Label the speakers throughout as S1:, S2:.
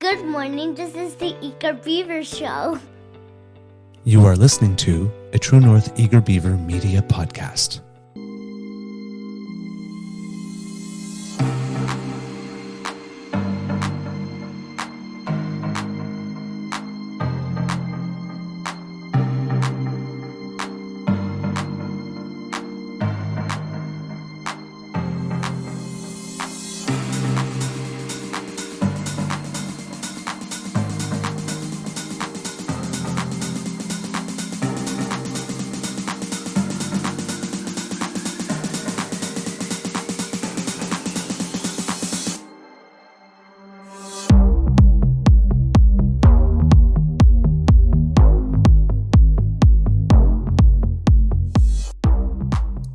S1: Good morning, this is the Eager Beaver Show.
S2: You are listening to a True North Eager Beaver Media Podcast.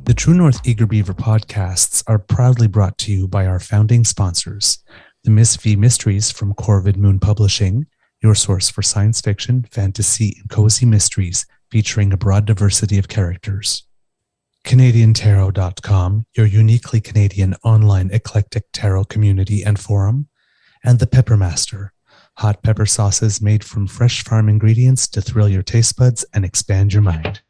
S2: The True North Eager Beaver podcasts are proudly brought to you by our founding sponsors, the Miss V Mysteries from Corvid Moon Publishing, your source for science fiction, fantasy, and cozy mysteries featuring a broad diversity of characters. CanadianTarot.com, your uniquely Canadian online eclectic tarot community and forum, and the Pepper Master, hot pepper sauces made from fresh farm ingredients to thrill your taste buds and expand your mind.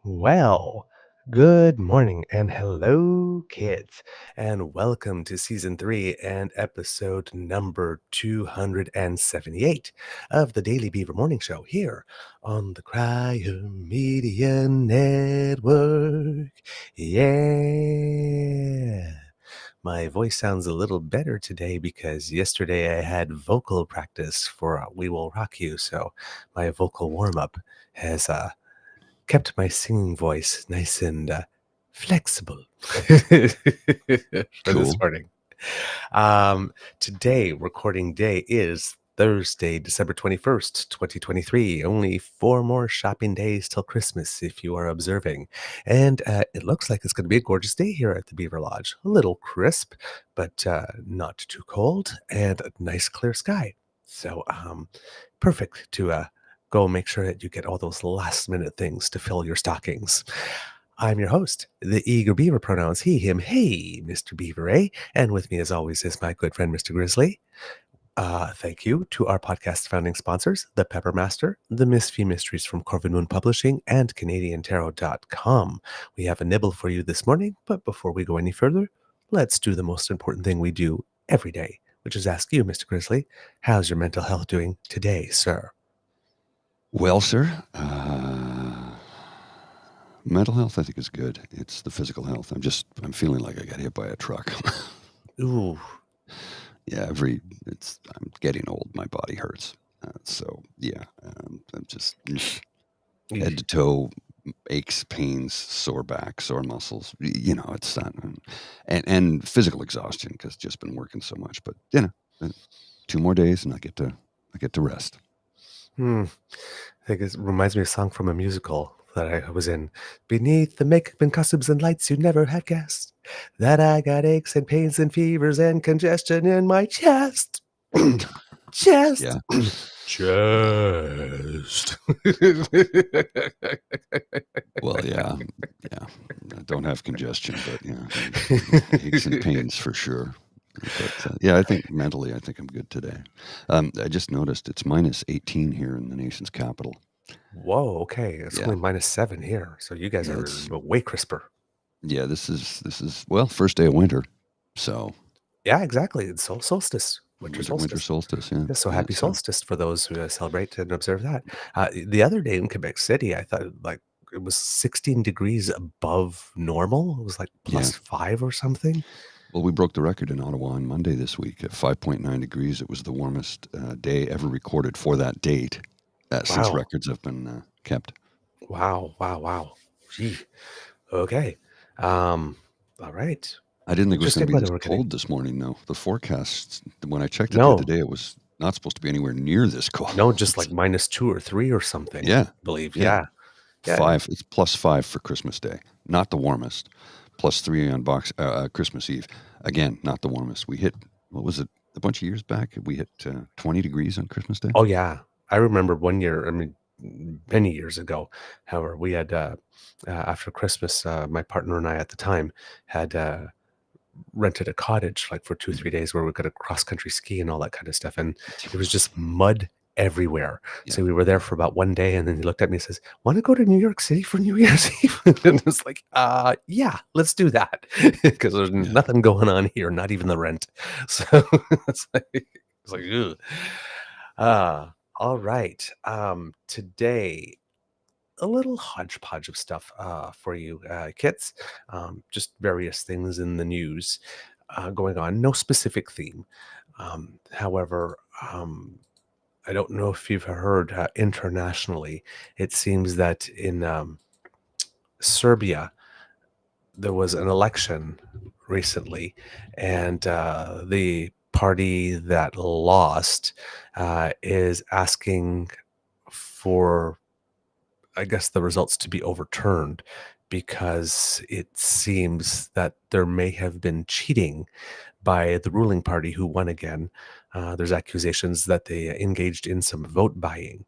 S3: Well, good morning and hello, kids, and welcome to season 3 and episode number 278 of the Daily Beaver Morning Show here on the Crier Media Network. Yeah. My voice sounds a little better today because yesterday I had vocal practice for We Will Rock You, so my vocal warm-up has kept my singing voice nice and flexible for this morning. Today, recording day is Thursday, December 21st, 2023. Only 4 more shopping days till Christmas if you are observing. And it looks like it's going to be a gorgeous day here at the Beaver Lodge. A little crisp, but not too cold, and a nice clear sky. So perfect to go make sure that you get all those last minute things to fill your stockings. I'm your host, the Eager Beaver, pronouns he, him, hey, Mr. Beaver, eh? And with me as always is my good friend, Mr. Grizzly. Thank you to our podcast founding sponsors, the Pepper Master, the Miss V Mysteries from Corvid Moon Publishing, and CanadianTarot.com. We have a nibble for you this morning, but before we go any further, let's do the most important thing we do every day, which is ask you, Mr. Grizzly, how's your mental health doing today, sir?
S4: Well, sir, mental health I think is good. It's the physical health. I'm feeling like I got hit by a truck.
S3: Ooh.
S4: Yeah, I'm getting old. My body hurts. I'm just head to toe aches, pains, sore back, sore muscles. You know, it's that, and physical exhaustion because just been working so much. But 2 more days and I get to rest.
S3: I think it reminds me of a song from a musical that I was in. Beneath the makeup and costumes and lights, you'd never have guessed that I got aches and pains and fevers and congestion in my chest. Chest.
S4: Yeah.
S3: Chest.
S4: Well, yeah. I don't have congestion, but aches and pains for sure. But I think mentally, I think I'm good today. I just noticed it's minus 18 here in the nation's capital.
S3: Whoa, okay. It's only minus 7 here. So you guys are way crisper.
S4: Yeah, this is first day of winter. So
S3: yeah, exactly. It's solstice. Winter solstice.
S4: Yeah.
S3: So happy solstice for those who celebrate and observe that. The other day in Quebec City, I thought it was 16 degrees above normal. It was like plus 5 or something.
S4: Well, we broke the record in Ottawa on Monday this week at 5.9 degrees. It was the warmest day ever recorded for that date since records have been kept.
S3: Wow. Gee. Okay. All right.
S4: I didn't think it was going to be this cold this morning, though. The forecast, when I checked it the other day, it was not supposed to be anywhere near this cold.
S3: No, just like minus 2 or 3 or something.
S4: Yeah.
S3: I believe.
S4: Yeah. 5. It's plus 5 for Christmas Day. Not the warmest. Plus 3 on Christmas Eve. Again, not the warmest. We hit, what was it, a bunch of years back? We hit 20 degrees on Christmas Day.
S3: Oh yeah, I remember one year. I mean, many years ago. However, we had after Christmas, my partner and I at the time had rented a cottage like for 2-3 days where we could cross country ski and all that kind of stuff, and it was just mud everywhere.
S4: Yeah.
S3: So we were there for about one day, and then he looked at me and says, "Want to go to New York City for New Year's Eve?" And it's like, yeah, let's do that because there's nothing going on here, not even the rent. So it's like, ugh. All right. Today, a little hodgepodge of stuff for you kids. Just various things in the news going on. No specific theme. However, I don't know if you've heard internationally, it seems that in Serbia, there was an election recently, and the party that lost is asking for, I guess, the results to be overturned because it seems that there may have been cheating by the ruling party who won again. There's accusations that they engaged in some vote buying.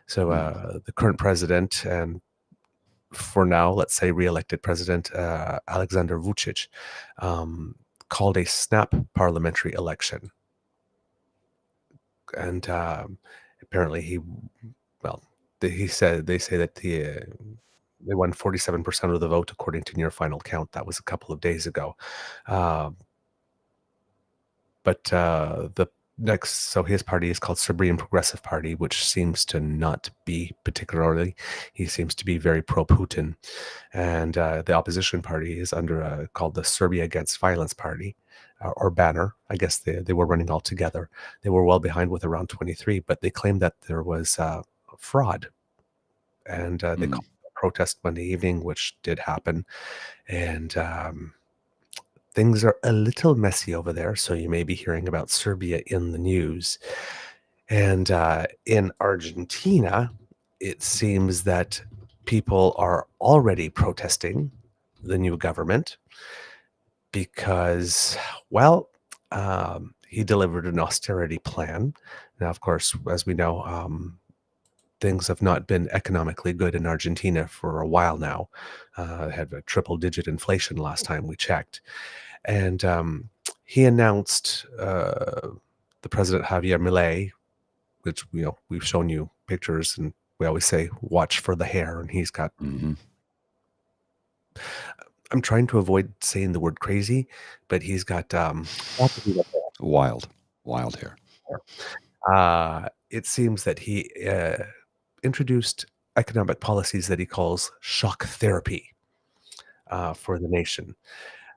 S3: So the current president, and for now, let's say re-elected president Alexander Vucic, called a snap parliamentary election. And apparently they say that they won 47% of the vote according to near final count. That was a couple of days ago. But the next, so his party is called Serbian Progressive Party, which seems to not be particularly, he seems to be very pro-Putin. And the opposition party is called the Serbia Against Violence Party, or banner. I guess they were running all together. They were well behind with around 23, but they claimed that there was fraud. And they called a protest Monday evening, which did happen. And things are a little messy over there, so you may be hearing about Serbia in the news. And in Argentina, it seems that people are already protesting the new government because, well, he delivered an austerity plan. Now, of course, as we know, things have not been economically good in Argentina for a while now. Had a triple-digit inflation last time we checked. And he announced, the president Javier Milei, which we've shown you pictures, and we always say watch for the hair, and he's got. I'm trying to avoid saying the word crazy, but he's got
S4: wild hair.
S3: It seems that he introduced economic policies that he calls shock therapy for the nation.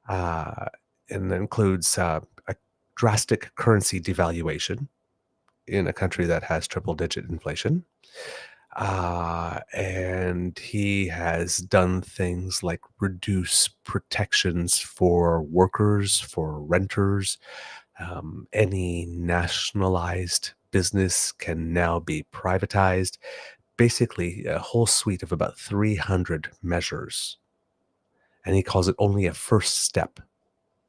S3: And that includes a drastic currency devaluation in a country that has triple-digit inflation. And he has done things like reduce protections for workers, for renters. Any nationalized business can now be privatized. Basically, a whole suite of about 300 measures. And he calls it only a first step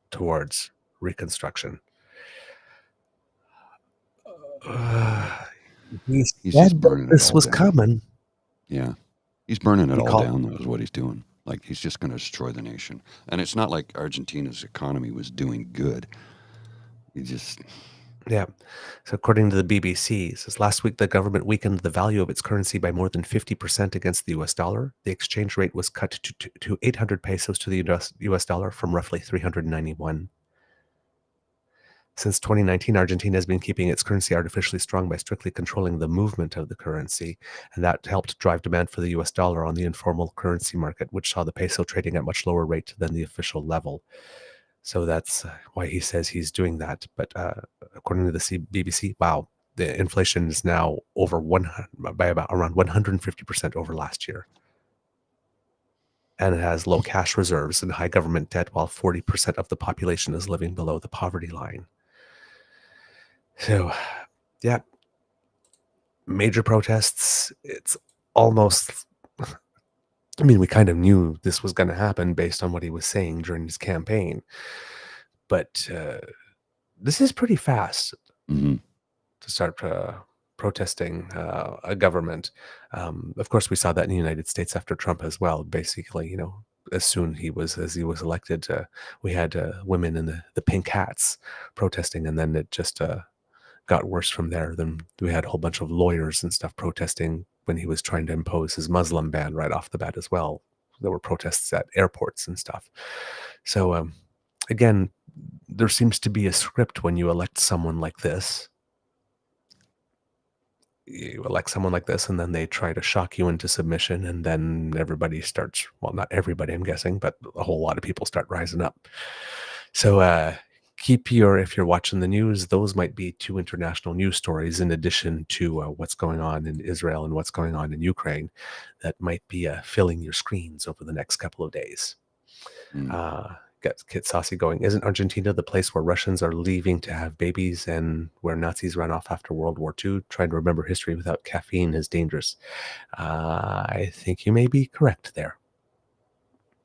S3: towards reconstruction.
S4: He's just burning
S3: this
S4: it all
S3: was
S4: down.
S3: coming.
S4: Yeah. He's burning it all down, though, is what he's doing. Like, he's just going to destroy the nation. And it's not like Argentina's economy was doing good. He just...
S3: Yeah. So according to the BBC, it says last week the government weakened the value of its currency by more than 50% against the US dollar. The exchange rate was cut to 800 pesos to the US dollar from roughly 391. Since 2019, Argentina has been keeping its currency artificially strong by strictly controlling the movement of the currency, and that helped drive demand for the US dollar on the informal currency market, which saw the peso trading at much lower rate than the official level. So that's why he says he's doing that. But according to the BBC, wow, the inflation is now over by about around 150% over last year. And it has low cash reserves and high government debt, while 40% of the population is living below the poverty line. So, yeah, major protests. It's almost, I mean, we kind of knew this was going to happen based on what he was saying during his campaign. But this is pretty fast
S4: Hmm.
S3: to start protesting a government. Of course, we saw that in the United States after Trump as well. Basically, as soon as he was elected, we had women in the pink hats protesting, and then it just got worse from there. Then we had a whole bunch of lawyers and stuff protesting when he was trying to impose his Muslim ban right off the bat as well. There were protests at airports and stuff. So again, there seems to be a script when you elect someone like this. You elect someone like this, and then they try to shock you into submission, and then everybody starts, well, not everybody, I'm guessing, but a whole lot of people start rising up. So if you're watching the news, those might be two international news stories in addition to what's going on in Israel and what's going on in Ukraine that might be filling your screens over the next couple of days. Get Kit Saucy going. Isn't Argentina the place where Russians are leaving to have babies and where Nazis ran off after World War II? Trying to remember history without caffeine is dangerous. I think you may be correct there.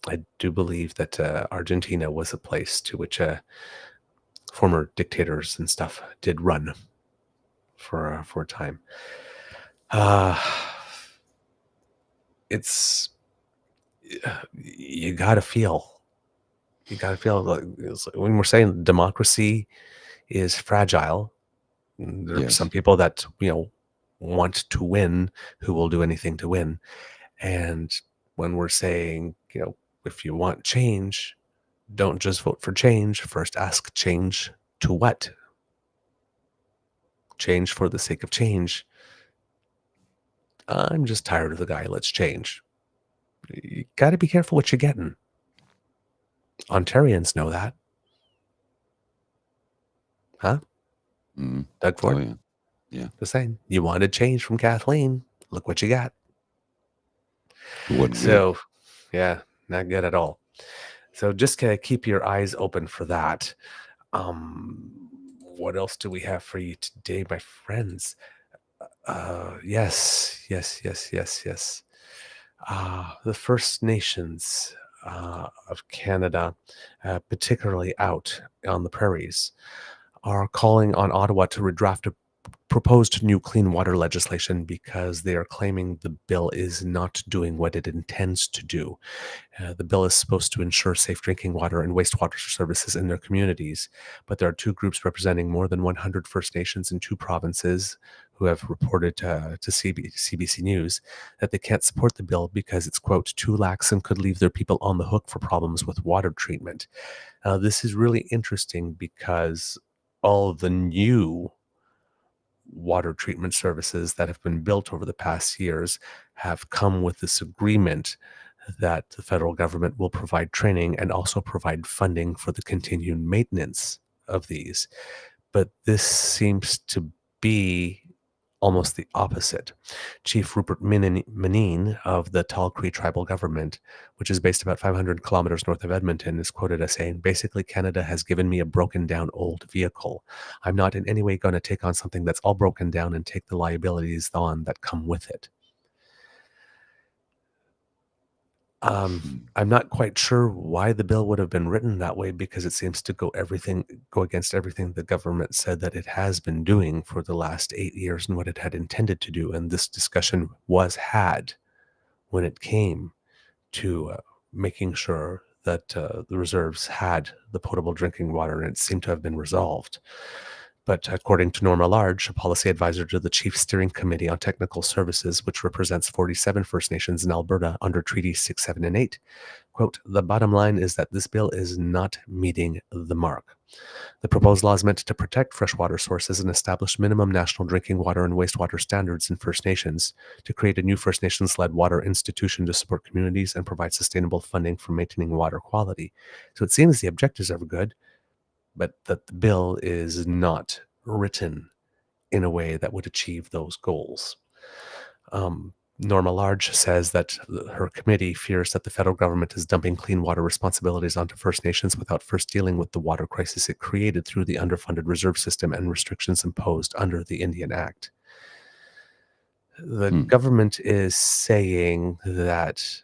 S3: I do believe that Argentina was a place to which former dictators and stuff did run for a time. It's you gotta feel like when we're saying democracy is fragile, there are
S4: Yes.
S3: some people that want to win who will do anything to win. And when we're saying, if you want change, don't just vote for change. First ask change to what? Change for the sake of change. I'm just tired of the guy. Let's change. You got to be careful what you're getting. Ontarians know that. Huh? Doug Ford?
S4: Oh, yeah. Yeah.
S3: The same. You wanted change from Kathleen. Look what you got.
S4: It wasn't good.
S3: So, yeah, not good at all. So just keep your eyes open for that. What else do we have for you today, my friends? Yes. The First Nations of Canada, particularly out on the prairies, are calling on Ottawa to redraft a proposed new clean water legislation because they are claiming the bill is not doing what it intends to do. The bill is supposed to ensure safe drinking water and wastewater services in their communities, but there are two groups representing more than 100 First Nations in two provinces who have reported to CBC News that they can't support the bill because it's, quote, too lax and could leave their people on the hook for problems with water treatment. This is really interesting because all of the new water treatment services that have been built over the past years have come with this agreement that the federal government will provide training and also provide funding for the continued maintenance of these. But this seems to be almost the opposite. Chief Rupert Manine of the Tall Cree tribal government, which is based about 500 kilometers north of Edmonton, is quoted as saying, basically, Canada has given me a broken down old vehicle. I'm not in any way going to take on something that's all broken down and take the liabilities on that come with it. I'm not quite sure why the bill would have been written that way, because it seems to go against everything the government said that it has been doing for the last 8 years and what it had intended to do. And this discussion was had when it came to making sure that the reserves had the potable drinking water, and it seemed to have been resolved. But according to Norma Large, a policy advisor to the Chief Steering Committee on Technical Services, which represents 47 First Nations in Alberta under Treaties 6, 7, and 8, quote, the bottom line is that this bill is not meeting the mark. The proposed law is meant to protect freshwater sources and establish minimum national drinking water and wastewater standards in First Nations, to create a new First Nations-led water institution to support communities and provide sustainable funding for maintaining water quality. So it seems the objectives are good, but that the bill is not written in a way that would achieve those goals. Norma Large says that her committee fears that the federal government is dumping clean water responsibilities onto First Nations without first dealing with the water crisis it created through the underfunded reserve system and restrictions imposed under the Indian Act. The government is saying that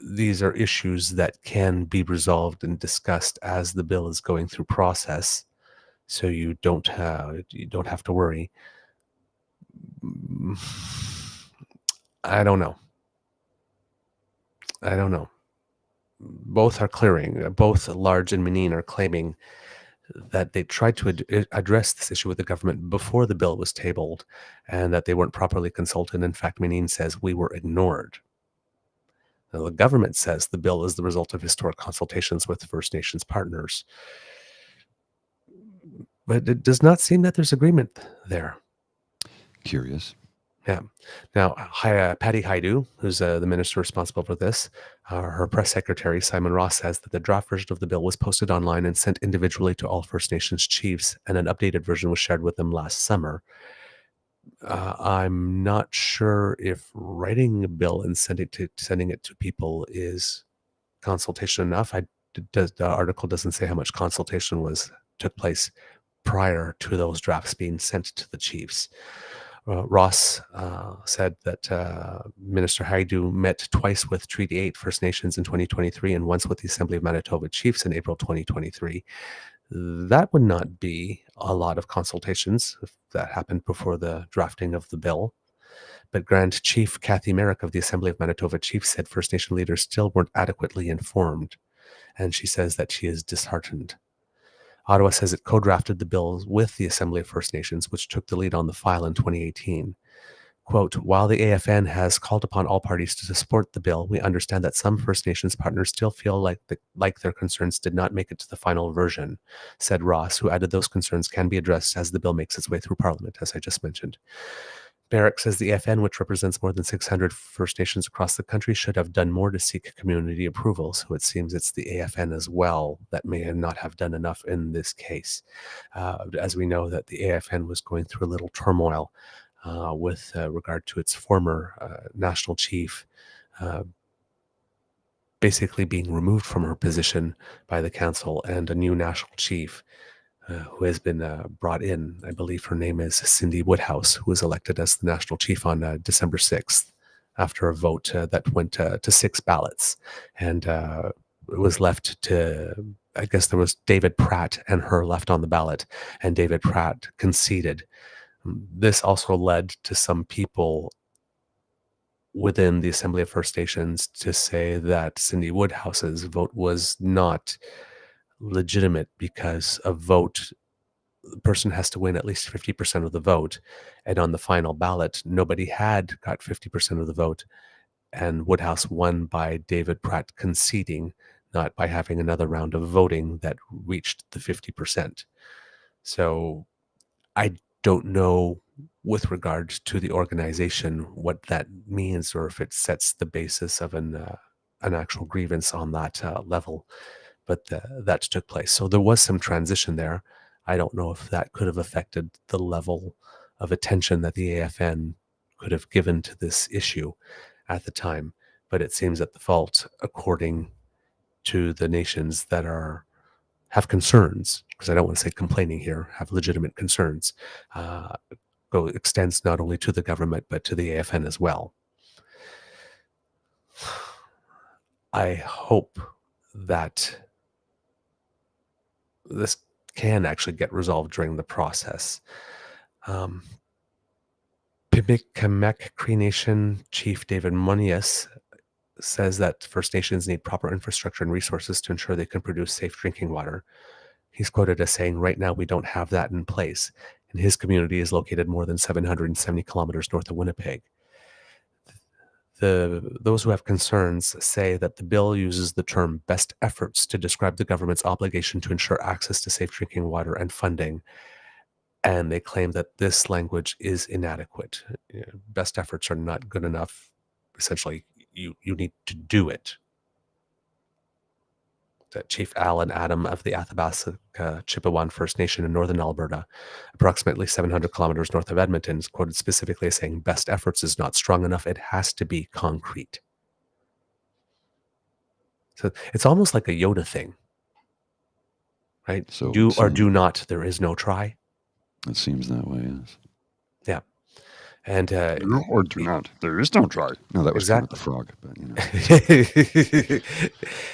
S3: these are issues that can be resolved and discussed as the bill is going through process, so you don't have to worry. I don't know. Both are clearing. Both Large and Menin are claiming that they tried to address this issue with the government before the bill was tabled, and that they weren't properly consulted. In fact, Menin says we were ignored. Now, the government says the bill is the result of historic consultations with First Nations partners. But it does not seem that there's agreement there.
S4: Curious.
S3: Yeah. Now, Patty Haidu, who's the minister responsible for this, her press secretary, Simon Ross, says that the draft version of the bill was posted online and sent individually to all First Nations chiefs, and an updated version was shared with them last summer. I'm not sure if writing a bill and sending it to people is consultation enough. The article doesn't say how much consultation took place prior to those drafts being sent to the chiefs. Ross said that Minister Haidu met twice with Treaty 8 First Nations in 2023 and once with the Assembly of Manitoba Chiefs in April 2023. That would not be a lot of consultations if that happened before the drafting of the bill. But Grand Chief Kathy Merrick of the Assembly of Manitoba Chiefs said First Nation leaders still weren't adequately informed, and she says that she is disheartened. Ottawa says it co-drafted the bill with the Assembly of First Nations, which took the lead on the file in 2018. Quote, while the AFN has called upon all parties to support the bill, we understand that some First Nations partners still feel like their concerns did not make it to the final version, said Ross, who added those concerns can be addressed as the bill makes its way through Parliament, as I just mentioned. Barrick says the AFN, which represents more than 600 First Nations across the country, should have done more to seek community approval. So it seems it's the AFN as well that may not have done enough in this case. As we know that the AFN was going through a little turmoil with regard to its former national chief basically being removed from her position by the council, and a new national chief who has been brought in. I believe her name is Cindy Woodhouse, who was elected as the national chief on December 6th after a vote that went to 6 ballots. And it was left to, I guess there was David Pratt and her left on the ballot, and David Pratt conceded. This also led to some people within the Assembly of First Nations to say that Cindy Woodhouse's vote was not legitimate because the person has to win at least 50% of the vote, and on the final ballot nobody had got 50% of the vote, and Woodhouse won by David Pratt conceding, not by having another round of voting that reached the 50%. So I don't know with regards to the organization what that means, or if it sets the basis of an actual grievance on that level. But that took place. So there was some transition there. I don't know if that could have affected the level of attention that the AFN could have given to this issue at the time. But it seems that the fault, according to the nations that have concerns, because I don't want to say complaining here, have legitimate concerns, extends not only to the government, but to the AFN as well. I hope that this can actually get resolved during the process. Pimikamek Cree Nation Chief David Munius says that First Nations need proper infrastructure and resources to ensure they can produce safe drinking water. He's quoted as saying, right now we don't have that in place, and his community is located more than 770 kilometers north of Winnipeg. Those who have concerns say that the bill uses the term best efforts to describe the government's obligation to ensure access to safe drinking water and funding, and they claim that this language is inadequate. Best efforts are not good enough. Essentially, you need to do it. Chief Alan Adam of the Athabasca Chipewyan First Nation in northern Alberta, approximately 700 kilometers north of Edmonton, is quoted specifically as saying, best efforts is not strong enough. It has to be concrete. So it's almost like a Yoda thing, right?
S4: So
S3: do or do not, there is no try.
S4: It seems that way, yes.
S3: Yeah. And
S4: Or do not. There is no try. No, that was Kermit the Frog. But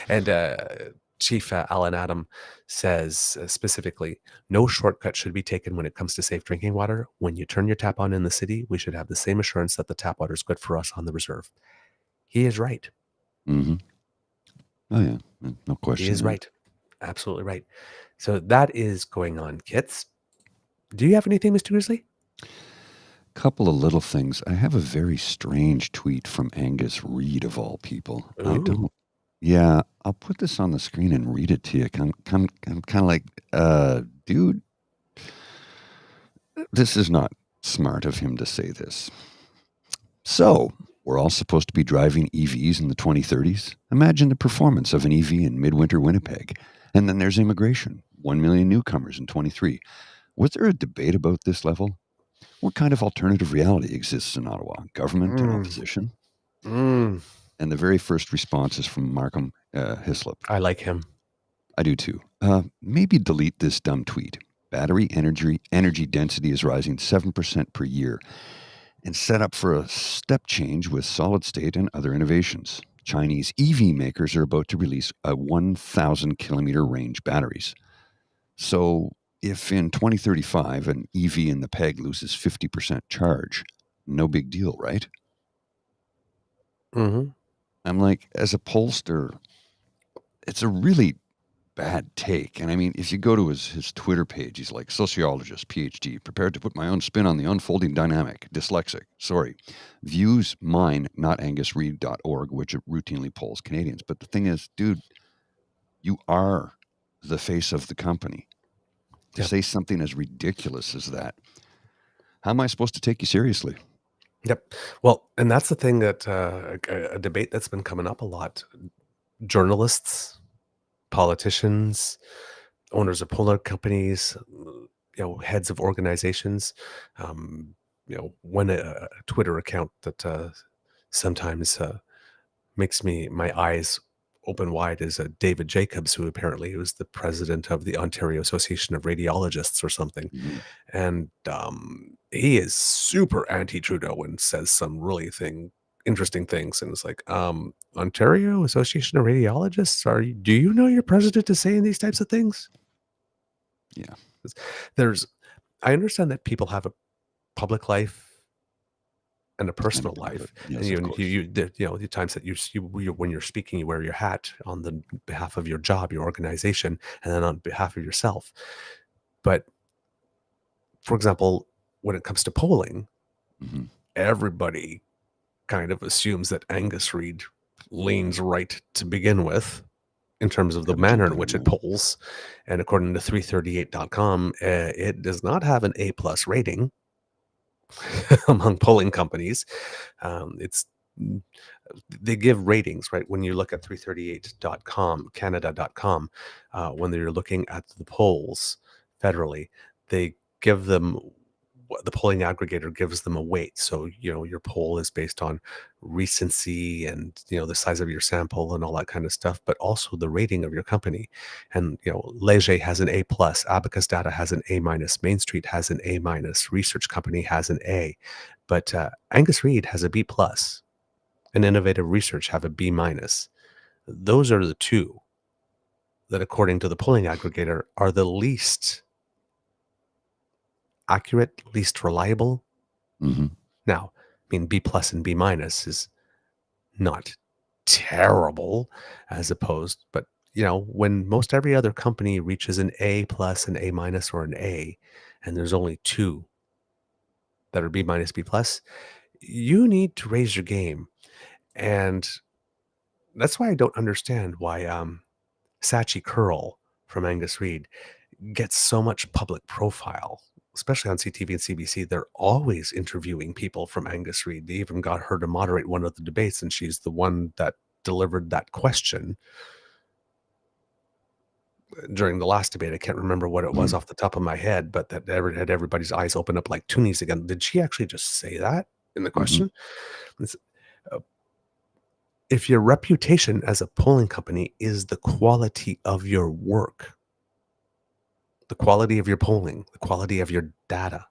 S3: and Chief Alan Adam says specifically, no shortcut should be taken when it comes to safe drinking water. When you turn your tap on in the city, we should have the same assurance that the tap water is good for us on the reserve. He is right.
S4: Mm-hmm. Oh, yeah. No question.
S3: He is right. Absolutely right. So that is going on, kits. Do you have anything, Mr. Grizzly?
S4: Couple of little things. I have a very strange tweet from Angus Reid, of all people.
S3: Ooh.
S4: I don't. Yeah, I'll put this on the screen and read it to you. I'm kind of like, dude, this is not smart of him to say this. So, we're all supposed to be driving EVs in the 2030s. Imagine the performance of an EV in midwinter Winnipeg. And then there's immigration, 1 million newcomers in 23. Was there a debate about this level? What kind of alternative reality exists in Ottawa? Government and opposition? And the very first response is from Markham Hislop.
S3: I like him.
S4: I do too. Maybe delete this dumb tweet. Battery energy density is rising 7% per year and set up for a step change with solid state and other innovations. Chinese EV makers are about to release a 1,000 kilometer range batteries. So if in 2035 an EV in the PEG loses 50% charge, no big deal, right?
S3: Mm-hmm.
S4: I'm like, as a pollster, it's a really bad take. And I mean, if you go to his Twitter page, he's like, sociologist, PhD, prepared to put my own spin on the unfolding dynamic, dyslexic, sorry. Views mine, not angusreid.org, which routinely polls Canadians. But the thing is, dude, you are the face of the company. To say something as ridiculous as that, how am I supposed to take you seriously?
S3: Yep. Well, and that's the thing that a debate that's been coming up a lot. Journalists, politicians, owners of polar companies, heads of organizations, when a Twitter account that sometimes makes my eyes open wide is David Jacobs, who apparently was the president of the Ontario Association of Radiologists or something.
S4: Mm-hmm.
S3: And he is super anti-Trudeau and says some really interesting things. And it's like, Ontario Association of Radiologists, do you know your president is saying these types of things?
S4: Yeah.
S3: I understand that people have a public life and a personal life.
S4: Yes,
S3: And the times that when you're speaking, you wear your hat on the behalf of your job, your organization, and then on behalf of yourself. But for example, when it comes to polling, everybody kind of assumes that Angus Reid leans right to begin with in terms of the manner in which it polls. And according to 338.com, it does not have an A+ rating among polling companies. They give ratings, right? When you look at 338.com, Canada.com, when they're looking at the polls federally, they give them, the polling aggregator gives them a weight. So, your poll is based on recency and, the size of your sample and all that kind of stuff, but also the rating of your company. And, Leger has an A+, Abacus Data has an A-, Main Street has an A-, Research Company has an A, but Angus Reid has a B+, and Innovative Research have a B-. Those are the two that, according to the polling aggregator, are the least accurate, least reliable. Now, B+ and B- is not terrible as opposed, but when most every other company reaches an A+, an A-, or an A, and there's only two that are B-, B+, you need to raise your game. And that's why I don't understand why Sachi Curl from Angus Reid gets so much public profile, especially on CTV and CBC. They're always interviewing people from Angus Reid. They even got her to moderate one of the debates, and she's the one that delivered that question during the last debate. I can't remember what it was off the top of my head, but that had everybody's eyes open up like toonies again. Did she actually just say that in the question? If your reputation as a polling company is the quality of your work, the quality of your polling, the quality of your data,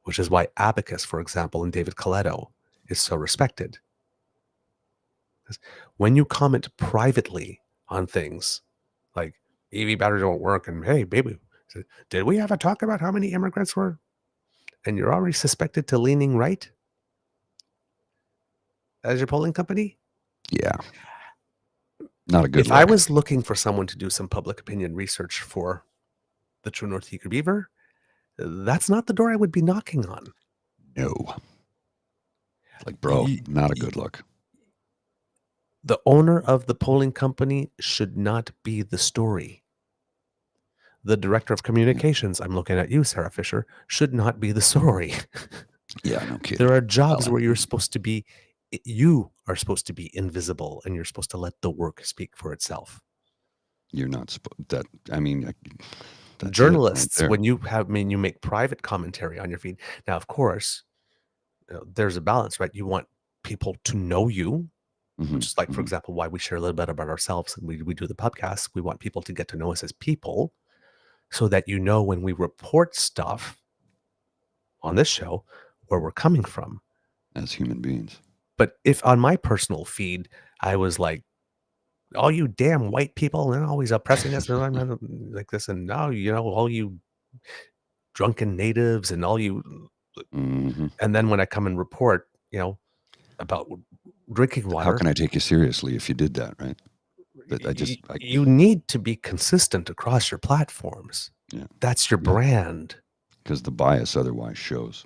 S3: which is why Abacus, for example, and David Coletto is so respected. When you comment privately on things like EV batteries don't work, and hey, baby, did we have a talk about how many immigrants were? And you're already suspected to leaning right as your polling company?
S4: Yeah. Not a good
S3: If
S4: look.
S3: I was looking for someone to do some public opinion research for the True North Eager Beaver, that's not the door I would be knocking on.
S4: No. Like, bro, not a good look.
S3: The owner of the polling company should not be the story. The director of communications, I'm looking at you, Sarah Fisher, should not be the story.
S4: Yeah, no kidding.
S3: There are jobs where you are supposed to be invisible, and you're supposed to let the work speak for itself.
S4: You're not supposed that. I mean,
S3: Journalists,
S4: right
S3: when you make private commentary on your feed. Now, of course, there's a balance, right? You want people to know you, which is like, for example, why we share a little bit about ourselves and we do the podcast. We want people to get to know us as people, so that you know when we report stuff on this show where we're coming from
S4: as human beings.
S3: But if on my personal feed I was like, all you damn white people and always oppressing us like this, and now all you drunken natives and all you and then when I come and report about drinking water,
S4: how can I take you seriously if you did that, right? But
S3: you need to be consistent across your platforms.
S4: Yeah,
S3: that's your brand, because
S4: the bias otherwise shows.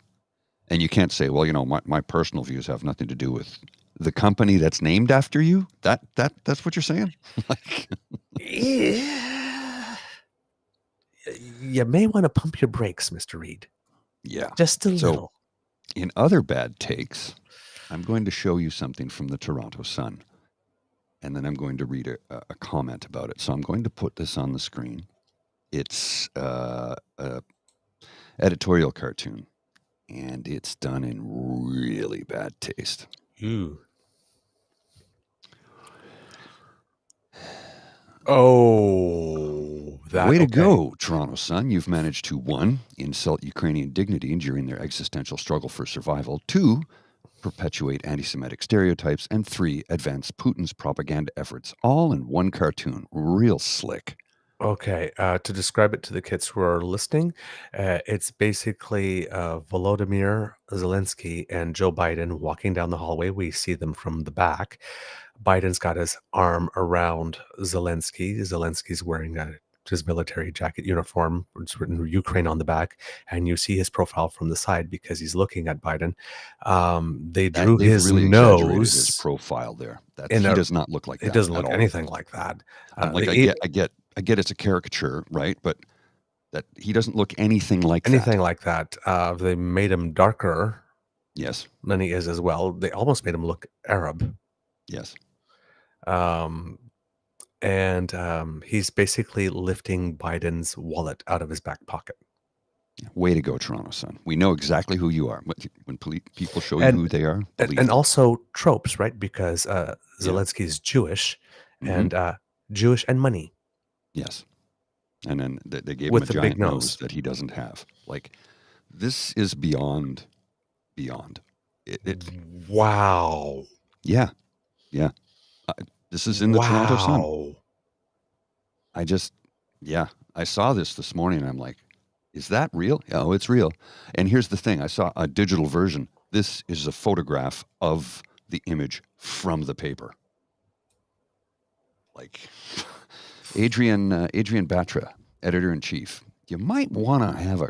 S4: And you can't say, well, my personal views have nothing to do with the company that's named after you. That's what you're saying.
S3: Yeah. You may want to pump your brakes, Mr. Reed.
S4: Yeah,
S3: just a little.
S4: In other bad takes, I'm going to show you something from the Toronto Sun, and then I'm going to read a comment about it. So I'm going to put this on the screen. It's a editorial cartoon, and it's done in really bad taste.
S3: Ooh. Oh,
S4: way to go, Toronto Sun. You've managed to 1, insult Ukrainian dignity during their existential struggle for survival, 2, perpetuate anti-Semitic stereotypes, and 3, advance Putin's propaganda efforts, all in one cartoon. Real slick.
S3: Okay, to describe it to the kids who are listening, it's basically Volodymyr Zelenskyy and Joe Biden walking down the hallway. We see them from the back. Biden's got his arm around Zelenskyy. Zelensky's wearing his military jacket uniform. It's written Ukraine on the back, and you see his profile from the side because he's looking at Biden. They drew his
S4: really
S3: nose.
S4: His profile there. He does not look like that.
S3: It doesn't look anything like that.
S4: I get it's a caricature, right? But that he doesn't look anything like
S3: that. They made him darker.
S4: Yes.
S3: Than he is as well. They almost made him look Arab.
S4: Yes.
S3: And he's basically lifting Biden's wallet out of his back pocket.
S4: Way to go, Toronto Sun. We know exactly who you are. When people show you who they are.
S3: And also tropes, right? Because Zelenskyy is Jewish, and Jewish and money.
S4: Yes. And then they gave him a giant nose that he doesn't have. Like, this is beyond.
S3: Wow.
S4: Yeah. Yeah. This is in the Toronto Sun. I saw this morning, and I'm like, is that real? Oh, it's real. And here's the thing. I saw a digital version. This is a photograph of the image from the paper. Like, Adrian Batra, editor-in-chief, you might want to have a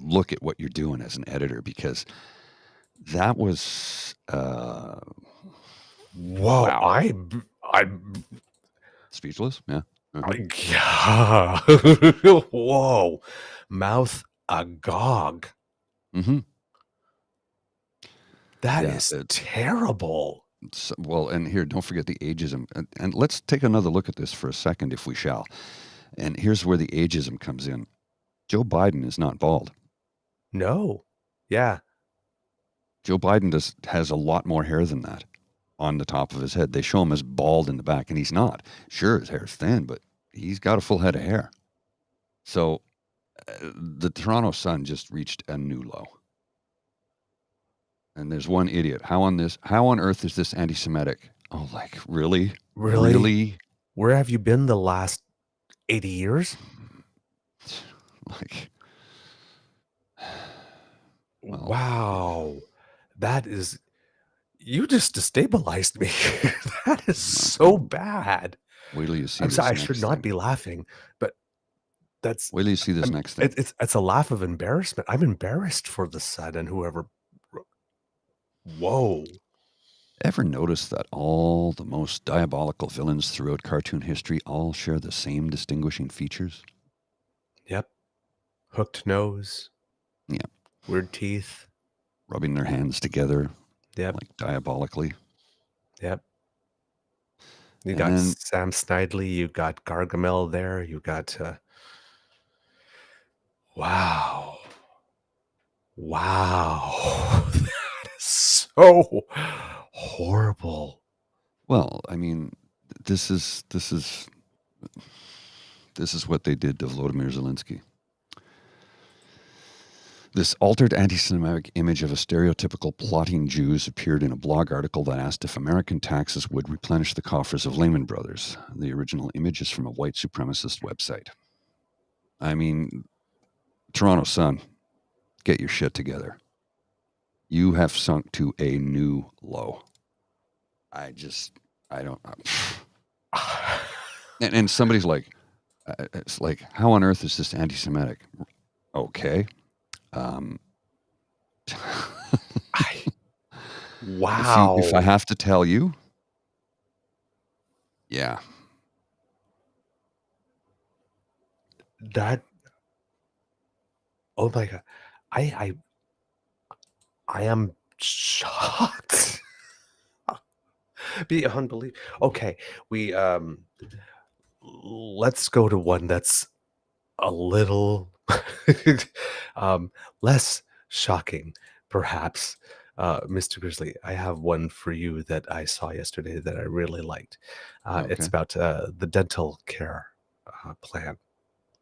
S4: look at what you're doing as an editor, because that was
S3: whoa.
S4: Wow.
S3: I'm
S4: speechless. Yeah.
S3: Whoa. Mouth agog. That is terrible.
S4: Well, and here, don't forget the ageism. And let's take another look at this for a second, if we shall. And here's where the ageism comes in. Joe Biden is not bald.
S3: No. Yeah.
S4: Joe Biden has a lot more hair than that on the top of his head. They show him as bald in the back, and he's not. Sure, his hair's thin, but he's got a full head of hair. So the Toronto Sun just reached a new low. And there's one idiot. How on earth is this anti-Semitic? Oh, like, really?
S3: Really?
S4: Really?
S3: Where have you been the last 80 years?
S4: Like, well,
S3: Wow. That is, you just destabilized me. That is so bad.
S4: wait till you see
S3: I'm
S4: this
S3: sorry, I
S4: next
S3: should
S4: thing.
S3: not be laughing, but that's,
S4: Wait till you see this next thing.
S3: it's a laugh of embarrassment. I'm embarrassed for the son and whoever. Whoa.
S4: Ever notice that all the most diabolical villains throughout cartoon history all share the same distinguishing features?
S3: Yep. Hooked nose.
S4: Yeah.
S3: Weird teeth.
S4: Rubbing their hands together,
S3: Yep.
S4: like diabolically.
S3: Yep. You
S4: And
S3: got
S4: then-
S3: Sam Snidely. You got Gargamel there. You got. Wow. Wow. That is so horrible.
S4: Well, I mean, this is what they did to Volodymyr Zelenskyy. This altered anti-Semitic image of a stereotypical plotting Jews appeared in a blog article that asked if American taxes would replenish the coffers of Lehman Brothers. The original image is from a white supremacist website. I mean, Toronto Sun, get your shit together. You have sunk to a new low. I don't. And somebody's like, it's like, how on earth is this anti-Semitic? Okay.
S3: Wow.
S4: If I have to tell you, yeah.
S3: That. Oh my God. I am shocked. Be unbelievable. Okay, we let's go to one that's a little less shocking, perhaps. Mr. Grizzly, I have one for you that I saw yesterday that I really liked. It's
S4: Okay.
S3: about the dental care plan.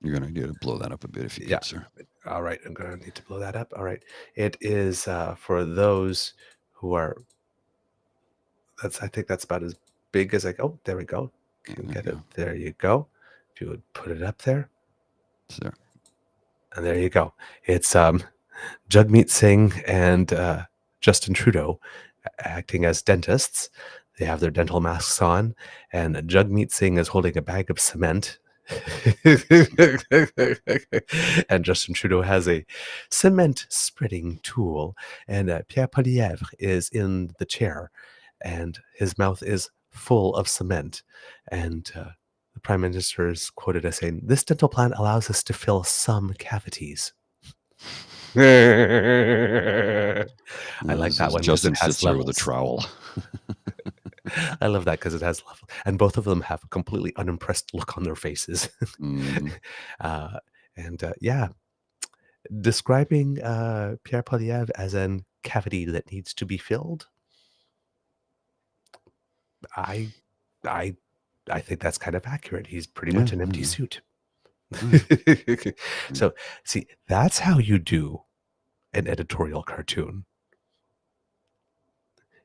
S4: You're going to need to blow that up a bit if you
S3: Yeah.
S4: could, sir.
S3: All right, I'm going to need to blow that up. All right. It is for those who are, I think that's about as big as oh, there we go. Can
S4: There
S3: get
S4: you
S3: it.
S4: go.
S3: There you go. If you would put it up there.
S4: Sir.
S3: And there you go. It's Jagmeet Singh and Justin Trudeau acting as dentists. They have their dental masks on, and Jagmeet Singh is holding a bag of cement. And Justin Trudeau has a cement spreading tool, and Pierre Poilievre is in the chair, and his mouth is full of cement. And the Prime Minister is quoted as saying, "This dental plan allows us to fill some cavities." I like that one because
S4: Justin
S3: it has
S4: sits here with a
S3: levels.
S4: trowel.
S3: I love that because it has levels, and both of them have a completely unimpressed look on their faces.
S4: Mhm.
S3: Yeah, describing Pierre Poilievre as a cavity that needs to be filled, I think that's kind of accurate. He's pretty much an empty suit. So, see, that's how you do an editorial cartoon.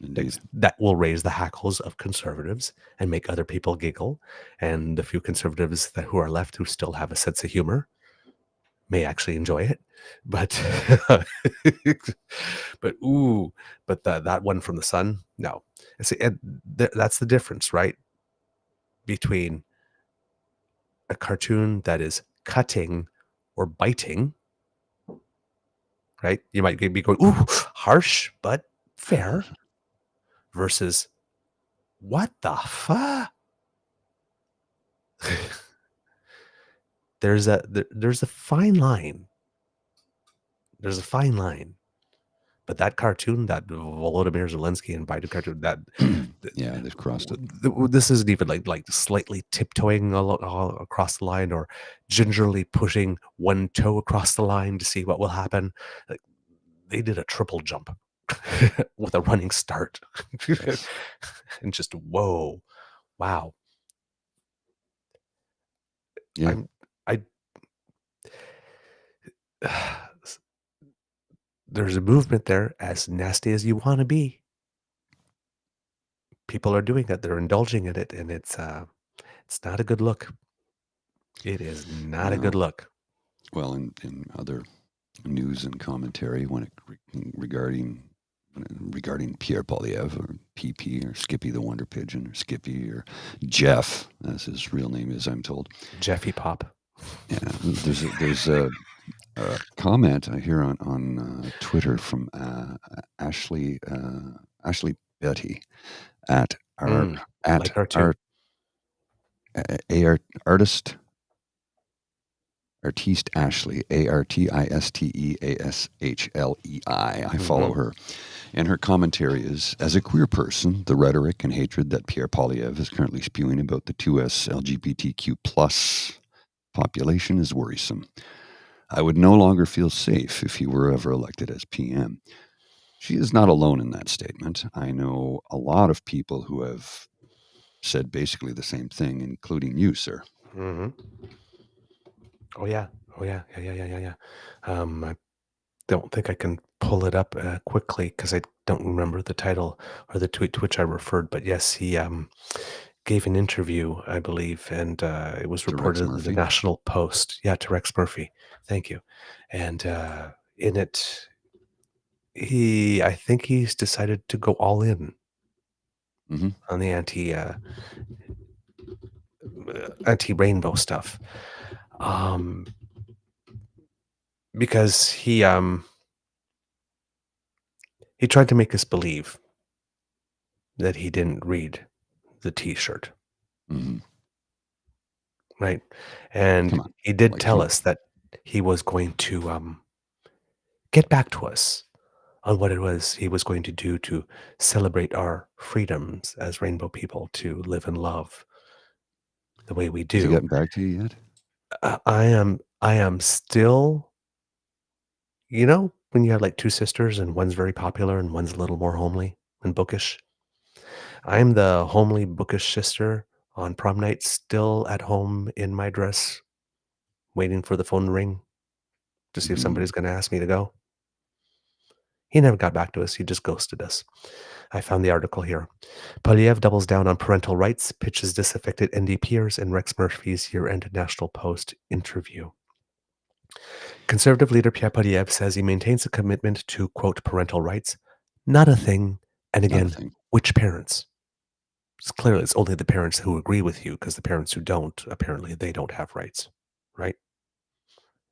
S4: Indeed.
S3: That will raise the hackles of conservatives and make other people giggle. And the few conservatives who are left who still have a sense of humor may actually enjoy it. But that one from the Sun, no. See, that's the difference, right? Between a cartoon that is cutting or biting, right? You might be going, ooh, harsh, but fair, versus what the fuck? There's a fine line. There's a fine line. But that cartoon, that Volodymyr Zelenskyy and Biden cartoon, that
S4: Yeah, they've crossed it.
S3: this isn't even like slightly tiptoeing all across the line or gingerly pushing one toe across the line to see what will happen. Like, they did a triple jump with a running start.
S4: Yes.
S3: And just whoa, wow.
S4: Yeah.
S3: there's a movement there, as nasty as you want to be. People are doing it. They're indulging in it, and it's not a good look. It is not a good
S4: No.
S3: look.
S4: Well, in other news and commentary regarding Pierre Polyev or PeePee or Skippy the Wonder Pigeon or Skippy or Jeff, as his real name is, I'm told.
S3: Jeffy Pop.
S4: Yeah, there's a comment I hear on Twitter from Ashley Betty at our
S3: like her too.
S4: artiste Ashley, ArtisteAshlei. I follow her. And her commentary is, as a queer person, the rhetoric and hatred that Pierre Polyev is currently spewing about the 2S LGBTQ plus population is worrisome. I would no longer feel safe if he were ever elected as PM. She is not alone in that statement. I know a lot of people who have said basically the same thing, including you, sir.
S3: Mm-hmm. Oh yeah. I don't think I can pull it up quickly because I don't remember the title or the tweet to which I referred. But yes, he gave an interview, I believe, and it was
S4: To Rex
S3: reported in the
S4: Murphy?
S3: National Post. Yeah, to Rex Murphy. Thank you. And in it, I think he's decided to go all in on the anti-rainbow stuff. Because he tried to make us believe that he didn't read the T-shirt, right? And he did tell us that he was going to get back to us on what it was he was going to do to celebrate our freedoms as rainbow people, to live and love the way we do.
S4: Has he gotten back to you yet?
S3: I am still, when you have like two sisters and one's very popular and one's a little more homely and bookish. I'm the homely, bookish sister on prom night, still at home in my dress, waiting for the phone to ring to see if somebody's going to ask me to go. He never got back to us. He just ghosted us. I found the article here. Polyev doubles down on parental rights, pitches disaffected NDPers in Rex Murphy's year-end National Post interview. Conservative leader Pierre Polyev says he maintains a commitment to, quote, parental rights, not a thing, and again, which parents? Clearly, it's only the parents who agree with you, because the parents who don't, apparently, they don't have rights, right?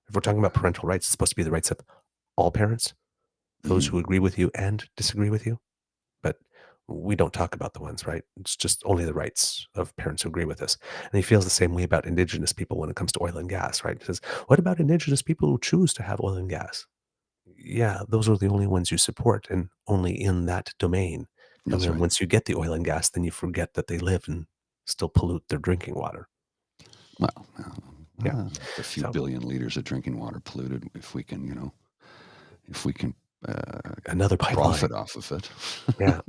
S3: If we're talking about parental rights, it's supposed to be the rights of all parents, those who agree with you and disagree with you. But we don't talk about the ones, right? It's just only the rights of parents who agree with us. And he feels the same way about Indigenous people when it comes to oil and gas, right? He says, what about Indigenous people who choose to have oil and gas? Yeah, those are the only ones you support, and only in that domain. And then once you get the oil and gas, then you forget that they live and still pollute their drinking water.
S4: Well, a few billion liters of drinking water polluted. If we can,
S3: another
S4: profit off of it.
S3: Yeah.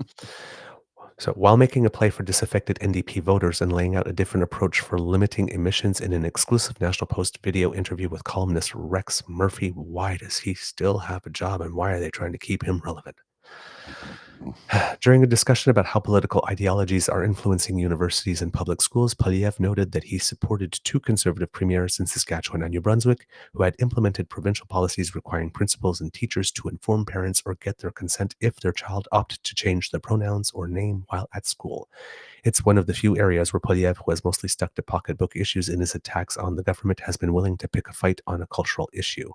S3: So while making a play for disaffected NDP voters and laying out a different approach for limiting emissions in an exclusive National Post video interview with columnist Rex Murphy, why does he still have a job, and why are they trying to keep him relevant? During a discussion about how political ideologies are influencing universities and public schools, Polyev noted that he supported two conservative premiers in Saskatchewan and New Brunswick who had implemented provincial policies requiring principals and teachers to inform parents or get their consent if their child opted to change their pronouns or name while at school. It's one of the few areas where Polyev, who has mostly stuck to pocketbook issues in his attacks on the government, has been willing to pick a fight on a cultural issue.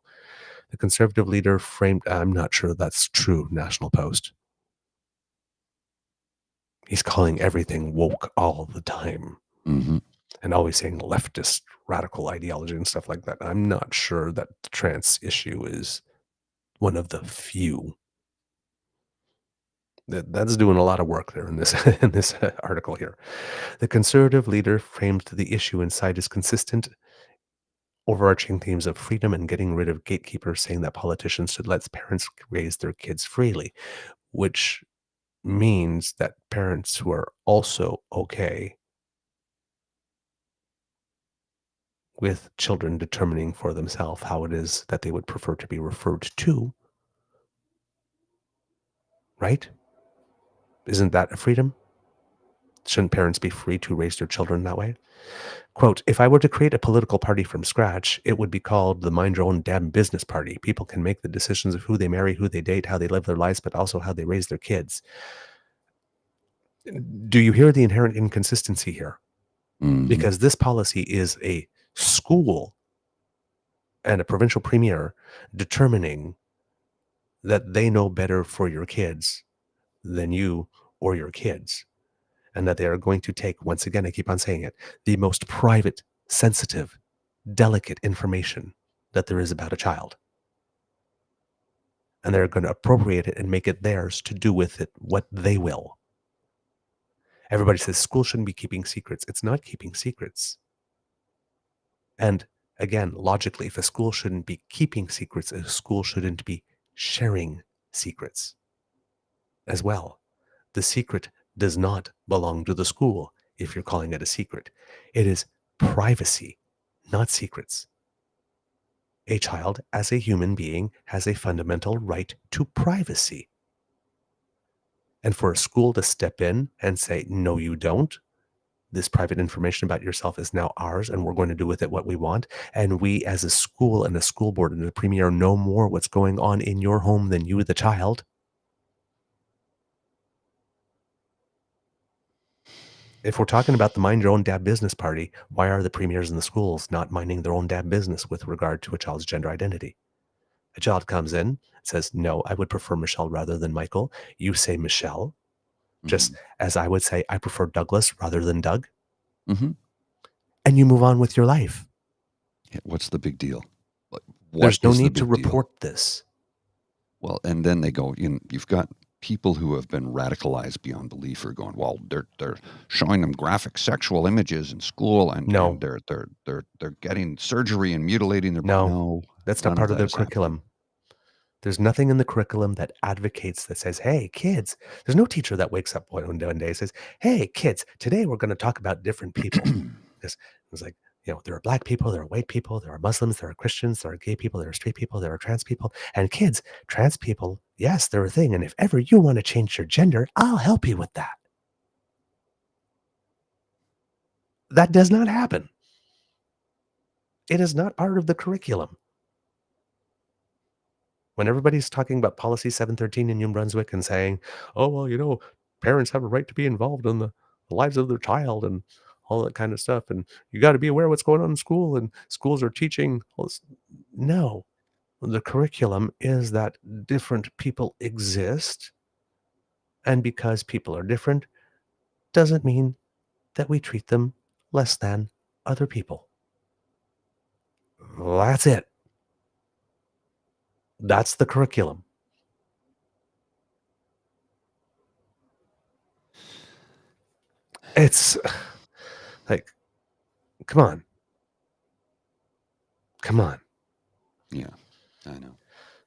S3: The conservative leader framed, I'm not sure that's true, National Post. He's calling everything woke all the time, and always saying leftist radical ideology and stuff like that. I'm not sure that the trans issue is one of the few. That's doing a lot of work there in this article here. The conservative leader framed the issue inside as consistent overarching themes of freedom and getting rid of gatekeepers, saying that politicians should let parents raise their kids freely, which means that parents who are also okay with children determining for themselves how it is that they would prefer to be referred to right? Isn't that a freedom? Shouldn't parents be free to raise their children that way? Quote, if I were to create a political party from scratch, it would be called the Mind Your Own Damn Business Party. People can make the decisions of who they marry, who they date, how they live their lives, but also how they raise their kids. Do you hear the inherent inconsistency here?
S4: Mhm.
S3: Because this policy is a school and a provincial premier determining that they know better for your kids than you or your kids, and that they are going to take, once again, I keep on saying it, the most private, sensitive, delicate information that there is about a child. And they're going to appropriate it and make it theirs to do with it what they will. Everybody says school shouldn't be keeping secrets. It's not keeping secrets. And again, logically, if a school shouldn't be keeping secrets, a school shouldn't be sharing secrets as well. The secret does not belong to the school if you're calling it a secret. It is privacy, not secrets. A child, as a human being, has a fundamental right to privacy. And for a school to step in and say, no, you don't, this private information about yourself is now ours, and we're going to do with it what we want, and we as a school and a school board and the premier know more what's going on in your home than you, the child. If we're talking about the mind your own dad business party, why are the premiers in the schools not minding their own dad business with regard to a child's gender identity? A child comes in, says, no, I would prefer Michelle rather than Michael. You say Michelle, just as I would say, I prefer Douglas rather than Doug.
S4: Mm-hmm.
S3: And you move on with your life.
S4: Yeah, what's the big deal?
S3: There's no need to report this.
S4: Well, and then they go, you've got people who have been radicalized beyond belief are going, well, they're showing them graphic sexual images in school, and, and they're getting surgery and mutilating their body. No,
S3: that's not part of their curriculum. There's nothing in the curriculum that advocates, that says, hey, kids, there's no teacher that wakes up one day and says, hey, kids, today we're going to talk about different people. Because it was like, there are black people, there are white people, there are Muslims, there are Christians, there are gay people, there are straight people, there are trans people. And kids, trans people, yes, they're a thing. And if ever you want to change your gender, I'll help you with that. That does not happen. It is not part of the curriculum. When everybody's talking about Policy 713 in New Brunswick and saying, oh, well, parents have a right to be involved in the lives of their child and all that kind of stuff. And you got to be aware of what's going on in school, and schools are teaching all this. No, the curriculum is that different people exist. And because people are different, doesn't mean that we treat them less than other people. That's it. That's the curriculum. It's like, come on.
S4: Yeah, I know.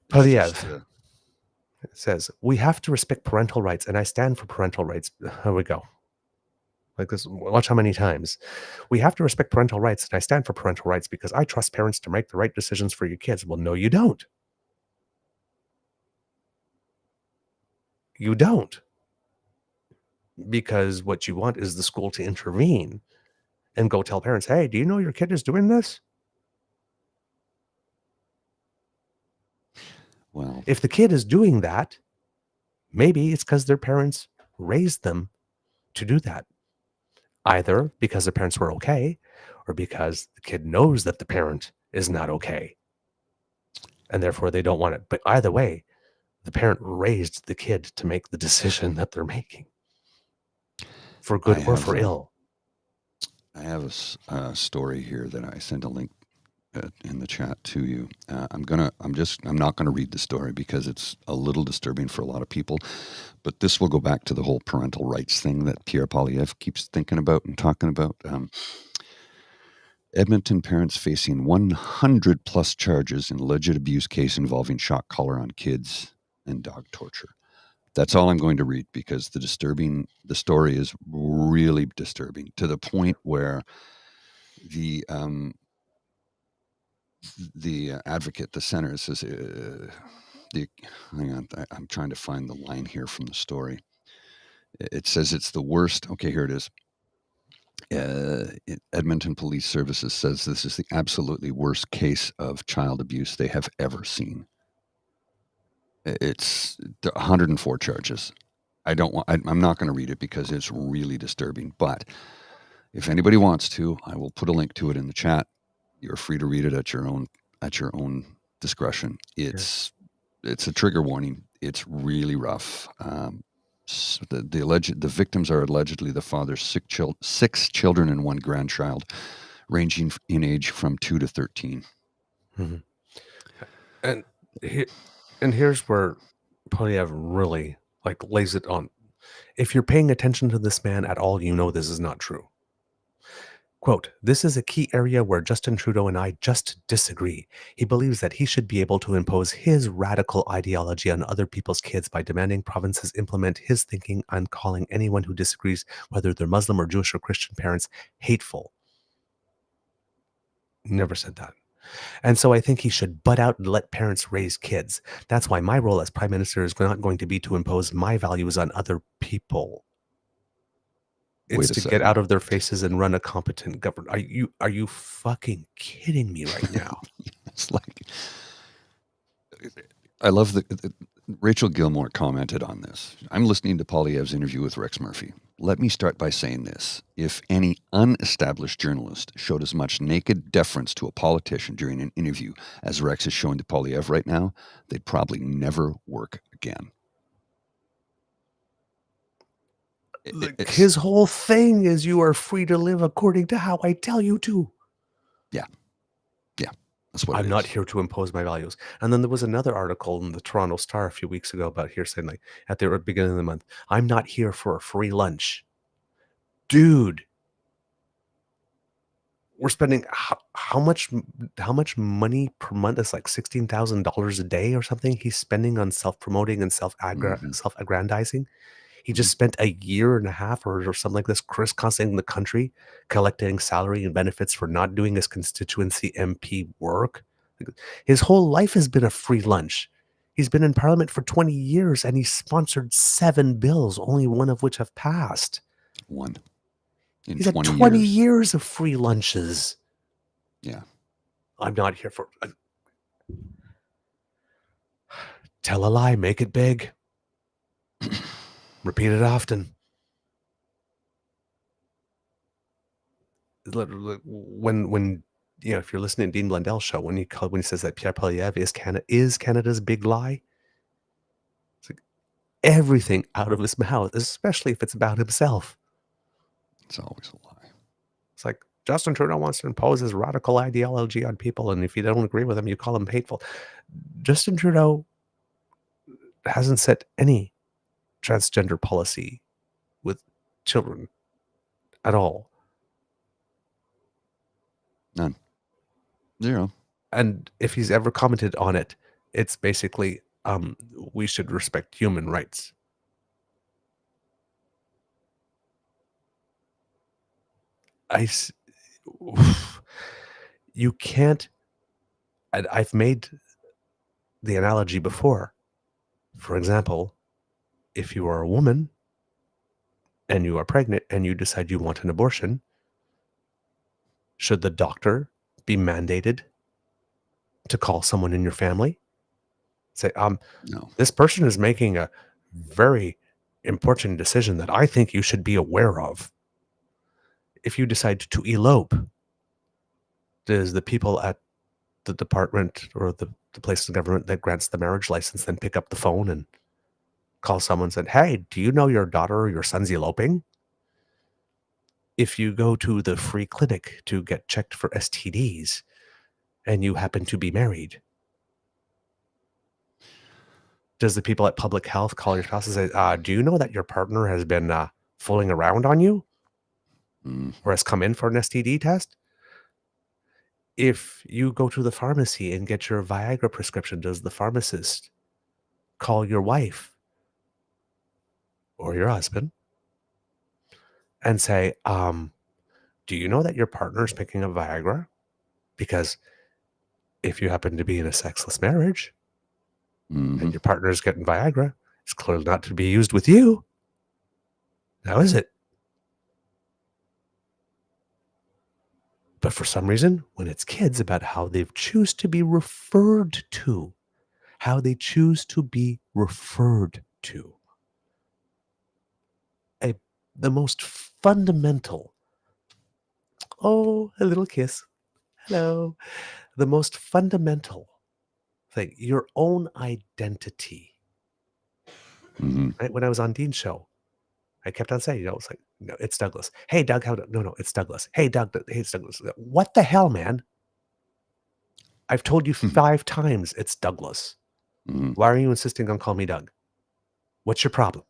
S3: Polyev says, we have to respect parental rights, and I stand for parental rights. Here we go. Like this, watch how many times. We have to respect parental rights, and I stand for parental rights because I trust parents to make the right decisions for your kids. Well, no, you don't. You don't. Because what you want is the school to intervene and go tell parents, hey, do you know your kid is doing this?
S4: Well,
S3: if the kid is doing that, maybe it's because their parents raised them to do that. Either because the parents were okay, or because the kid knows that the parent is not okay, and therefore they don't want it. But either way, the parent raised the kid to make the decision that they're making, for good or for ill.
S4: I have a story here that I sent a link in the chat to you. I'm not gonna read the story because it's a little disturbing for a lot of people, but this will go back to the whole parental rights thing that Pierre Poilievre keeps thinking about and talking about. Edmonton parents facing 100 plus charges in alleged abuse case involving shock collar on kids and dog torture. That's all I'm going to read because the story is really disturbing, to the point where the advocate, the center, says Hang on, I'm trying to find the line here from the story. It says it's the worst. Okay, here it is. Edmonton Police Services says this is the absolutely worst case of child abuse they have ever seen. It's 104 charges. I'm not going to read it because it's really disturbing. But if anybody wants to, I will put a link to it in the chat. You're free to read it at your own discretion. It's a trigger warning. It's really rough. The victims are allegedly the father's 6 children and 1 grandchild, ranging in age from 2 to 13.
S3: Mm-hmm. And here's where Polyev really lays it on. If you're paying attention to this man at all, you know this is not true. Quote, "This is a key area where Justin Trudeau and I just disagree. He believes that he should be able to impose his radical ideology on other people's kids by demanding provinces implement his thinking and calling anyone who disagrees, whether they're Muslim or Jewish or Christian parents, hateful." Never said that. And so I think he should butt out and let parents raise kids. That's why my role as Prime Minister is not going to be to impose my values on other people. It's to get out of their faces and run a competent government. Are you fucking kidding me right now?
S4: It's like, I love Rachel Gilmore commented on this. I'm listening to Polyev's interview with Rex Murphy. Let me start by saying this. If any unestablished journalist showed as much naked deference to a politician during an interview as Rex is showing to Polyev right now, they'd probably never work again.
S3: His whole thing is you are free to live according to how I tell you to.
S4: Yeah. That's what
S3: I'm not here to impose my values. And then there was another article in the Toronto Star a few weeks ago about here saying at the beginning of the month, I'm not here for a free lunch. Dude, we're spending how much money per month? It's like $16,000 a day or something he's spending on self-promoting and self-aggrandizing. He just spent a year and a half or something like this crisscrossing the country, collecting salary and benefits for not doing his constituency MP work. His whole life has been a free lunch. He's been in Parliament for 20 years and he's sponsored 7 bills, only one of which have passed.
S4: One.
S3: He's had 20 years of free lunches.
S4: Yeah.
S3: I'm not here for... Tell a lie, make it big. Repeat it often. When if you're listening to Dean Blundell's show, when he says that Pierre Poilievre is Canada's big lie, it's like everything out of his mouth, especially if it's about himself.
S4: It's always a lie.
S3: It's like Justin Trudeau wants to impose his radical ideology on people, and if you don't agree with him, you call him hateful. Justin Trudeau hasn't set any transgender policy with children at all.
S4: None. 0.
S3: And if he's ever commented on it, it's basically we should respect human rights. You can't. I've made the analogy before. For example, if you are a woman and you are pregnant and you decide you want an abortion, should the doctor be mandated to call someone in your family? Say,
S4: no.
S3: This person is making a very important decision that I think you should be aware of. If you decide to elope, does the people at the department or the place of government that grants the marriage license then pick up the phone and call someone and say, hey, do you know your daughter or your son's eloping? If you go to the free clinic to get checked for STDs and you happen to be married, does the people at public health call your spouse and say, do you know that your partner has been fooling around on you or has come in for an STD test? If you go to the pharmacy and get your Viagra prescription, does the pharmacist call your wife or your husband and say, do you know that your partner is picking up Viagra? Because if you happen to be in a sexless marriage, and your partner's getting Viagra, it's clearly not to be used with you. Now, is it? But for some reason, when it's kids, about how they choose to be referred to, the most fundamental, oh, a little kiss, hello, the most fundamental thing, your own identity. Right? When I was on Dean's show, I kept on saying, it's like, no, it's Douglas. Hey, Doug, no, it's Douglas. Hey, Doug, hey, it's Douglas. What the hell, man? I've told you 5 times it's Douglas. Why are you insisting on calling me Doug? What's your problem?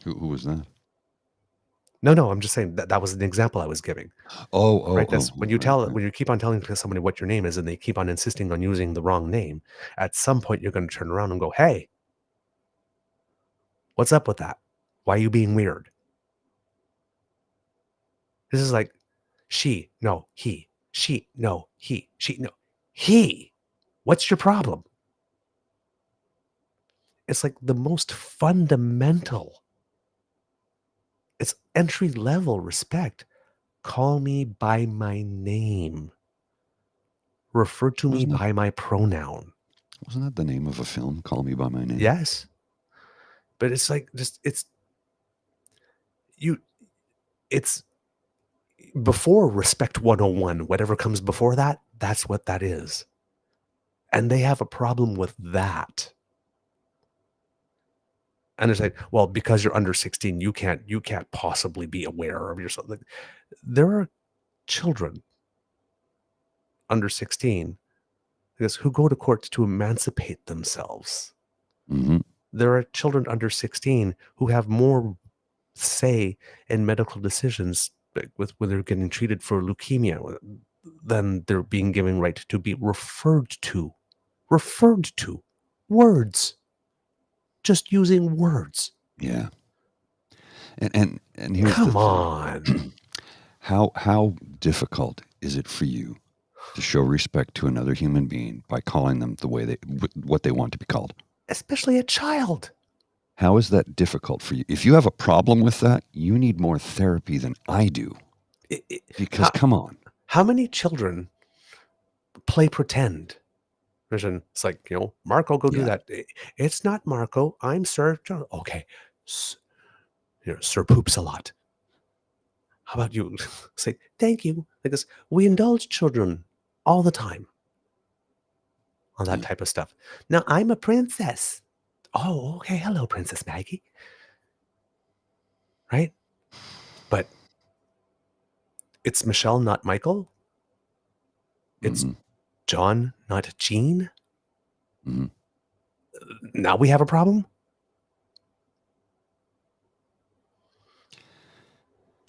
S4: Who was that?
S3: No, I'm just saying that was an example I was giving. Right? That's when you when you keep on telling somebody what your name is and they keep on insisting on using the wrong name, at some point you're going to turn around and go, hey, what's up with that? Why are you being weird? This is like she, no, he, she, no, he, she, no, he. What's your problem? It's like the most fundamental. It's entry level respect. Call me by my name. Refer to me by my pronoun.
S4: Wasn't that the name of a film? Call Me by My Name?
S3: Yes. But it's like it's before Respect 101, whatever comes before that, that's what that is. And they have a problem with that. And it's like, well, because you're under 16, you can't possibly be aware of yourself. Like, there are children under 16 who go to court to emancipate themselves. There are children under 16 who have more say in medical decisions with when they're getting treated for leukemia than they're being given right to be referred to. Words. Just using words.
S4: Yeah. And here's
S3: come on.
S4: How difficult is it for you to show respect to another human being by calling them the way what they want to be called?
S3: Especially a child.
S4: How is that difficult for you? If you have a problem with that, you need more therapy than I do. Because come on.
S3: How many children play pretend? It's like, Marco, go do that. It's not Marco. I'm Sir. Okay. Sir poops a lot. How about you say, thank you? Because we indulge children all the time on that type of stuff. Now, I'm a princess. Oh, okay. Hello, Princess Maggie. Right? But it's Michelle, not Michael. It's John, not Jean. Now we have a problem?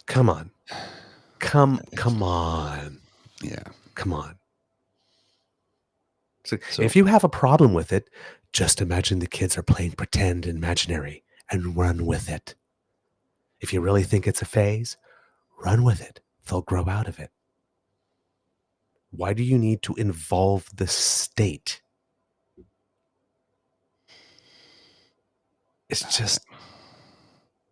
S3: Come on. Come on.
S4: Yeah.
S3: Come on. So if you have a problem with it, just imagine the kids are playing pretend and imaginary and run with it. If you really think it's a phase, run with it. They'll grow out of it. Why do you need to involve the state? It's just...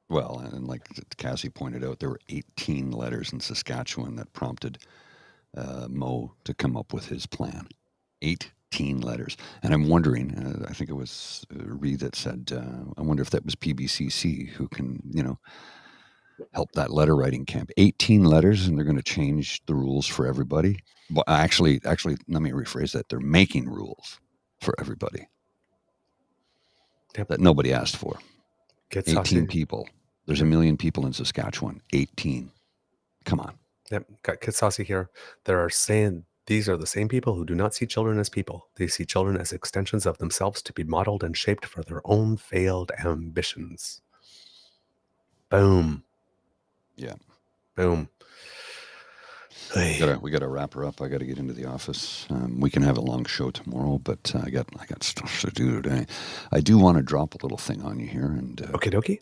S4: Well, and like Cassie pointed out, there were 18 letters in Saskatchewan that prompted Mo to come up with his plan. 18 letters. And I'm wondering, I think it was Reed that said, I wonder if that was PBCC who can, help that letter writing camp. 18 letters, and they're going to change the rules for everybody. Well, actually, let me rephrase that. They're making rules for everybody that nobody asked for. 18 people. There's 1 million people in Saskatchewan. 18. Come on.
S3: Yep. Got Kid Saucy here. There are saying these are the same people who do not see children as people. They see children as extensions of themselves to be modeled and shaped for their own failed ambitions. Boom.
S4: Yeah.
S3: Boom.
S4: We got to wrap her up. I got to get into the office. We can have a long show tomorrow, but I got stuff to do today. I do want to drop a little thing on you here. And
S3: okie dokie.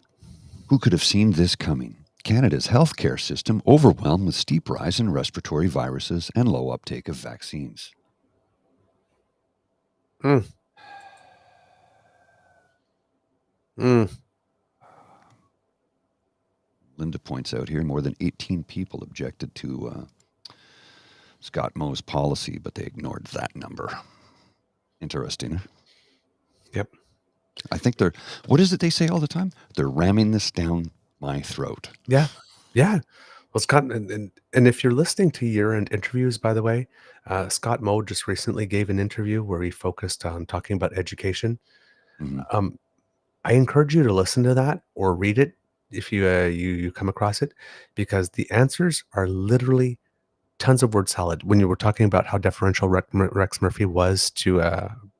S4: Who could have seen this coming? Canada's healthcare system overwhelmed with steep rise in respiratory viruses and low uptake of vaccines.
S3: Mm.
S4: Linda points out here more than 18 people objected to Scott Moe's policy, but they ignored that number. Interesting.
S3: Yep.
S4: I think what is it they say all the time? They're ramming this down my throat.
S3: Yeah. Yeah. Well, Scott, and if you're listening to year-end interviews, by the way, Scott Moe just recently gave an interview where he focused on talking about education.
S4: Mm-hmm.
S3: I encourage you to listen to that or read it if you come across it, because the answers are literally tons of word salad. When you were talking about how deferential Rex Murphy was to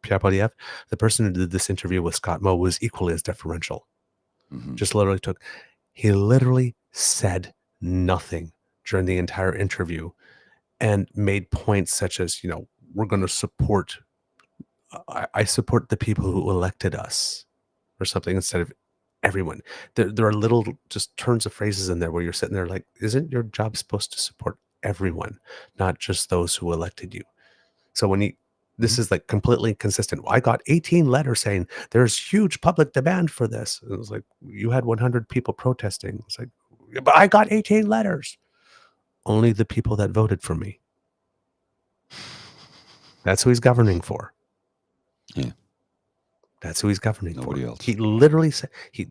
S3: Pierre Poilievre, the person who did this interview with Scott Moe was equally as deferential.
S4: Mm-hmm.
S3: He literally said nothing during the entire interview and made points such as, we're going to support, I support the people who elected us or something instead of everyone. There are little just turns of phrases in there where you're sitting there like, isn't your job supposed to support everyone, not just those who elected you? So this is like completely consistent. I got 18 letters saying there's huge public demand for this. And it was like, you had 100 people protesting. It's like, but I got 18 letters. Only the people that voted for me. That's who he's governing for.
S4: Yeah.
S3: That's who he's governing
S4: Nobody
S3: for.
S4: else.
S3: He literally said he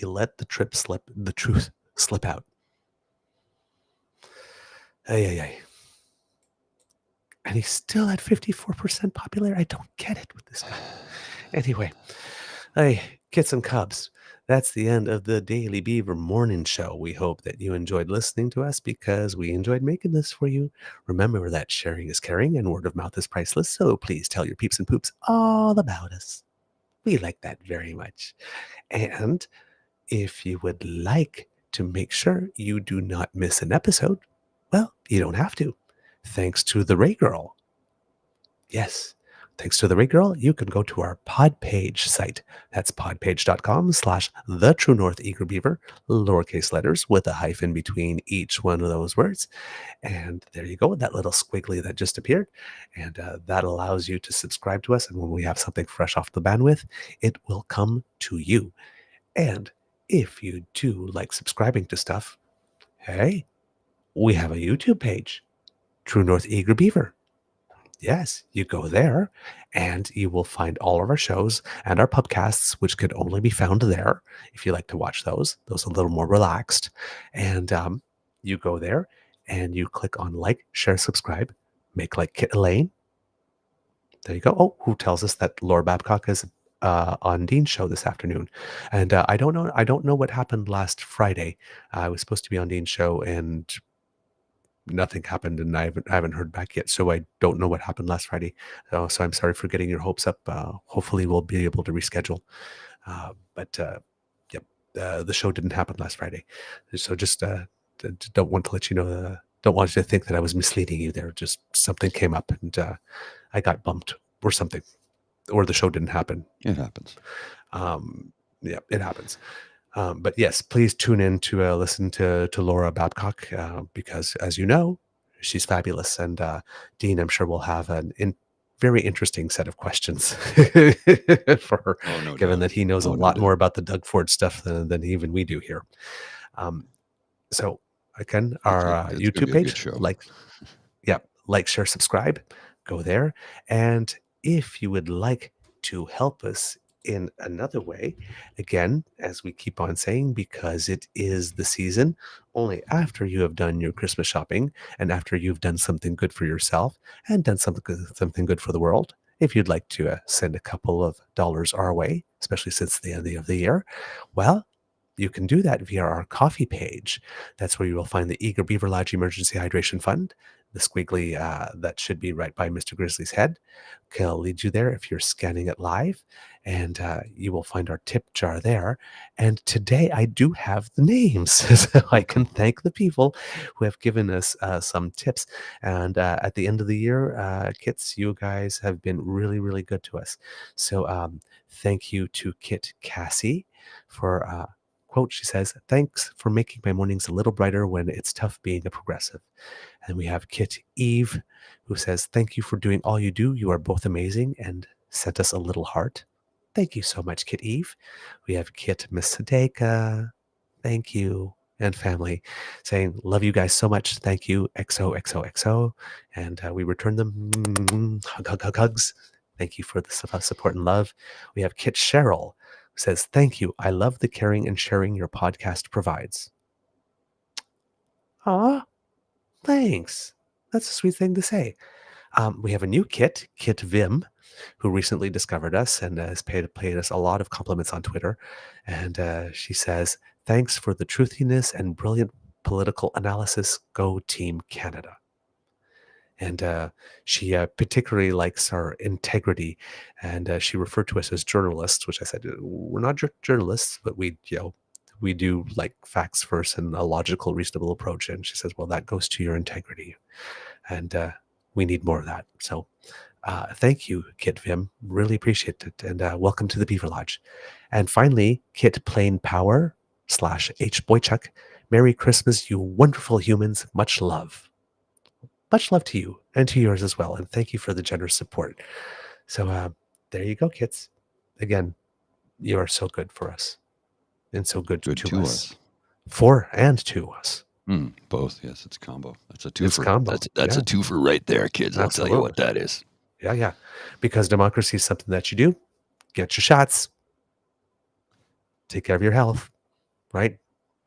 S3: let the truth slip out. Ay. And he's still at 54% popular. I don't get it with this guy. Anyway, hey, kits and cubs, that's the end of the Daily Beaver Morning Show. We hope that you enjoyed listening to us because we enjoyed making this for you. Remember that sharing is caring and word of mouth is priceless, so please tell your peeps and poops all about us. We like that very much. And if you would like to make sure you do not miss an episode, well, you don't have to. Thanks to the Ray Girl. Yes, thanks to the Ray Girl, you can go to our Podpage site. That's podpage.com/TheTrueNorthEagerBeaver, lowercase letters with a hyphen between each one of those words. And there you go, that little squiggly that just appeared. And that allows you to subscribe to us. And when we have something fresh off the bandwidth, it will come to you. And if you do like subscribing to stuff, hey, we have a YouTube page, True North Eager Beaver. Yes, you go there and you will find all of our shows and our pubcasts, which could only be found there if you like to watch those a little more relaxed. And you go there and you click on like, share, subscribe, make like Kit Elaine. There you go. Oh, who tells us that Laura Babcock is on Dean's show this afternoon? And I don't know what happened last Friday. I was supposed to be on Dean's show and nothing happened, and I haven't heard back yet. So I don't know what happened last Friday. So I'm sorry for getting your hopes up. Hopefully we'll be able to reschedule. But the show didn't happen last Friday. So just don't want to let you know. Don't want you to think that I was misleading you there. Just something came up and I got bumped or something, or the show didn't happen.
S4: It happens.
S3: Yeah, it happens. But yes, please tune in to listen to Laura Babcock because, as you know, she's fabulous. And Dean, I'm sure, will have very interesting set of questions for her, given that he knows a lot more about the Doug Ford stuff than even we do here. So again, our YouTube page, like, share, subscribe, go there. And if you would like to help us in another way, again, as we keep on saying, because it is the season, only after you have done your Christmas shopping and after you've done something good for yourself and done something good for the world, if you'd like to send a couple of dollars our way, especially since the end of the year, well, you can do that via our coffee page. That's where you will find the Eager Beaver Lodge Emergency Hydration Fund, the squiggly that should be right by Mr. Grizzly's head. I'll lead you there if you're scanning it live, and you will find our tip jar there. And today I do have the names, so I can thank the people who have given us some tips. And at the end of the year, Kits, you guys have been really, really good to us. So thank you to Kit Cassie for quote, she says, "Thanks for making my mornings a little brighter when it's tough being a progressive." And we have Kit Eve, who says, "Thank you for doing all you do. You are both amazing," and sent us a little heart. Thank you so much, Kit Eve. We have Kit Miss Sadeka. Thank you. And family saying, love you guys so much. Thank you. XOXOXO. And we return them hugs. Thank you for the support and love. We have Kit Cheryl who says, thank you. I love the caring and sharing your podcast provides. Aw, thanks. That's a sweet thing to say. We have a new Kit Vim, who recently discovered us and has paid us a lot of compliments on Twitter. And she says, thanks for the truthiness and brilliant political analysis. Go Team Canada. And she particularly likes our integrity. And she referred to us as journalists, which I said, we're not journalists, but we do like facts first and a logical, reasonable approach. And she says, well, that goes to your integrity. And we need more of that. So thank you, Kit Vim. Really appreciate it. And welcome to the Beaver Lodge. And finally, Kit Plain Power /H Boychuk. Merry Christmas, you wonderful humans. Much love. Much love to you and to yours as well. And thank you for the generous support. So there you go, kids. Again, you are so good for us and so good to us. For and to us.
S4: Both, yes, it's a combo. That's a twofer.
S3: It's combo.
S4: That's a twofer right there, kids.
S3: Absolutely.
S4: I'll tell you what that is.
S3: Yeah. Because democracy is something that you do. Get your shots. Take care of your health, right?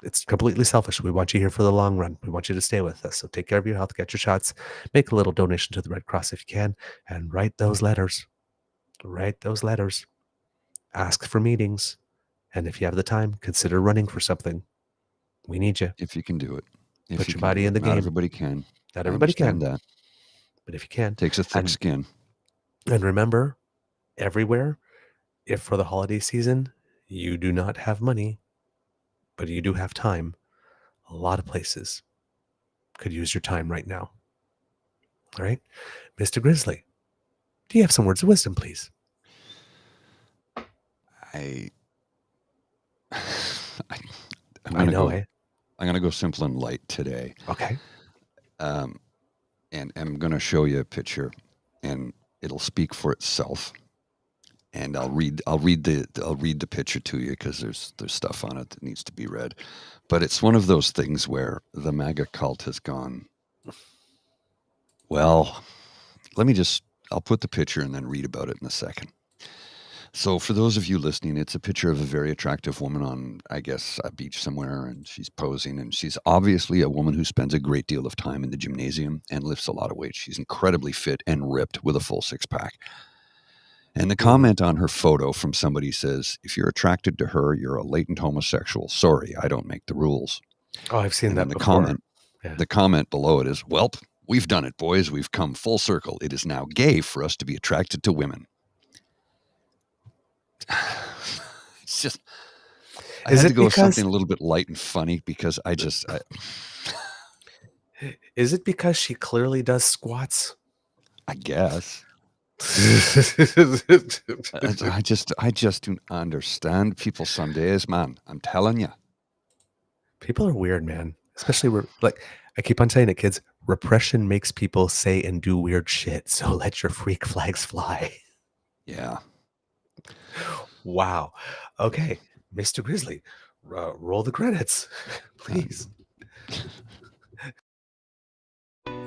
S3: It's completely selfish. We want you here for the long run. We want you to stay with us. So take care of your health, get your shots, make a little donation to the Red Cross if you can, and write those letters. Write those letters. Ask for meetings. And if you have the time, consider running for something. We need you.
S4: If you can do it.
S3: Put your body in the game.
S4: Not everybody can.
S3: Not everybody can.
S4: That.
S3: But if you can.
S4: Takes a thick skin.
S3: And remember, everywhere, if for the holiday season, you do not have money, but you do have time, a lot of places could use your time right now. All right? Mr. Grizzly, do you have some words of wisdom, please?
S4: I'm
S3: I'm going
S4: to go simple and light today.
S3: Okay.
S4: And I'm going to show you a picture, and it'll speak for itself. And I'll read the picture to you because there's stuff on it that needs to be read. But it's one of those things where the MAGA cult has gone, well, I'll put the picture and then read about it in a second. So for those of you listening, it's a picture of a very attractive woman on, I guess, a beach somewhere, and she's posing, and she's obviously a woman who spends a great deal of time in the gymnasium and lifts a lot of weight. She's incredibly fit and ripped with a full six-pack. And the comment on her photo from somebody says, if you're attracted to her, you're a latent homosexual. Sorry, I don't make the rules.
S3: Oh, I've seen that before.
S4: The comment below it is, welp, we've done it, boys. We've come full circle. It is now gay for us to be attracted to women. It's just, I had to go with something a little bit light and funny because
S3: Is it because she clearly does squats?
S4: I guess. I just don't understand people some days, man. I'm telling you.
S3: People are weird, man. Especially like I keep on saying it, kids. Repression makes people say and do weird shit. So let your freak flags fly.
S4: Yeah.
S3: Wow. Okay, Mr. Grizzly, roll the credits, please.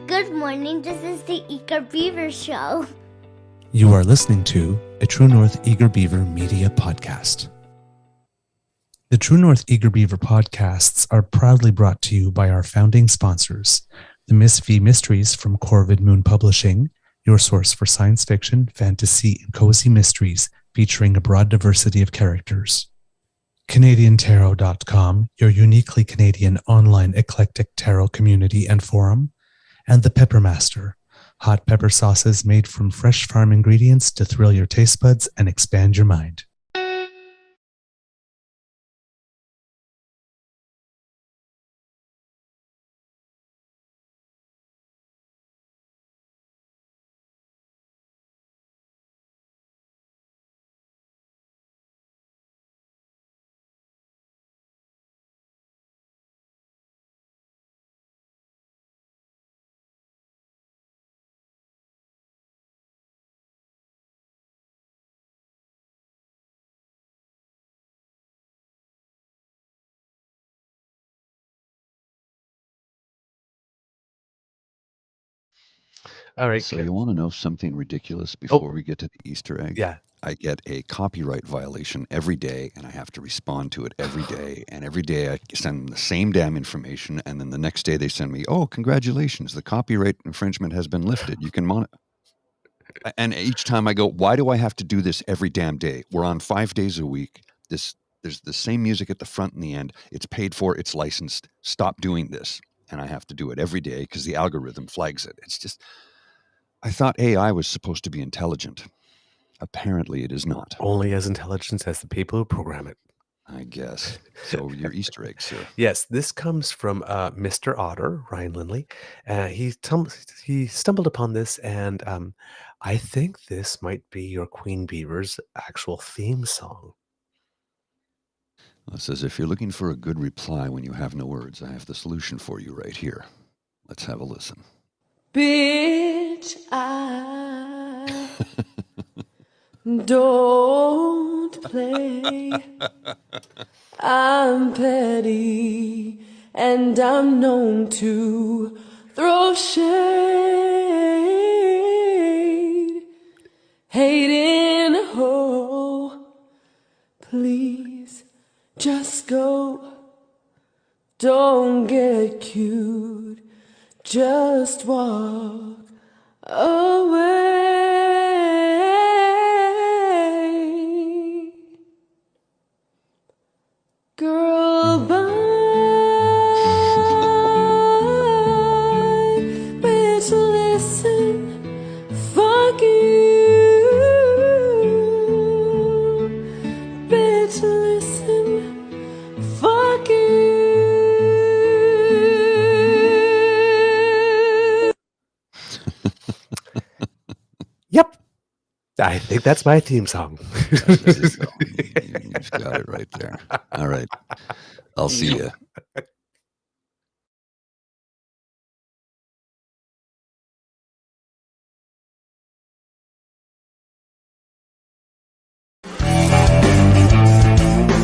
S1: Good morning. This is the Eager Beaver Show.
S2: You are listening to a True North Eager Beaver Media Podcast. The True North Eager Beaver podcasts are proudly brought to you by our founding sponsors, the Miss V Mysteries from Corvid Moon Publishing, your source for science fiction, fantasy, and cozy mysteries featuring a broad diversity of characters. CanadianTarot.com, your uniquely Canadian online eclectic tarot community and forum, and The Pepper Master, hot pepper sauces made from fresh farm ingredients to thrill your taste buds and expand your mind.
S3: All right.
S4: So
S3: good.
S4: you want to know something ridiculous before we get to the Easter egg?
S3: Yeah.
S4: I get a copyright violation every day, and I have to respond to it every day. And every day I send them the same damn information, and then the next day they send me, "Oh, congratulations, the copyright infringement has been lifted. You can monitor." And each time I go, "Why do I have to do this every damn day? We're on 5 days a week. There's the same music at the front and the end. It's paid for. It's licensed. Stop doing this." And I have to do it every day because the algorithm flags it. It's just, I thought AI was supposed to be intelligent. Apparently it is not.
S3: Only as intelligent as the people who program it.
S4: I guess. So your Easter egg, sir.
S3: Yes, this comes from Mr. Otter, Ryan Lindley. He stumbled upon this, and I think this might be your Queen Beaver's actual theme song.
S4: Well, it says, if you're looking for a good reply when you have no words, I have the solution for you right here. Let's have a listen.
S5: Bitch, I don't play. I'm petty and I'm known to throw shade. Hating a hoe. Please just go. Don't get cute. Just walk away. Girl, bye. Bitch, listen. Fuck you. Bitch, listen. Fuck you.
S3: Yep. I think that's my theme song.
S4: You've got it right there. All right. I'll see you.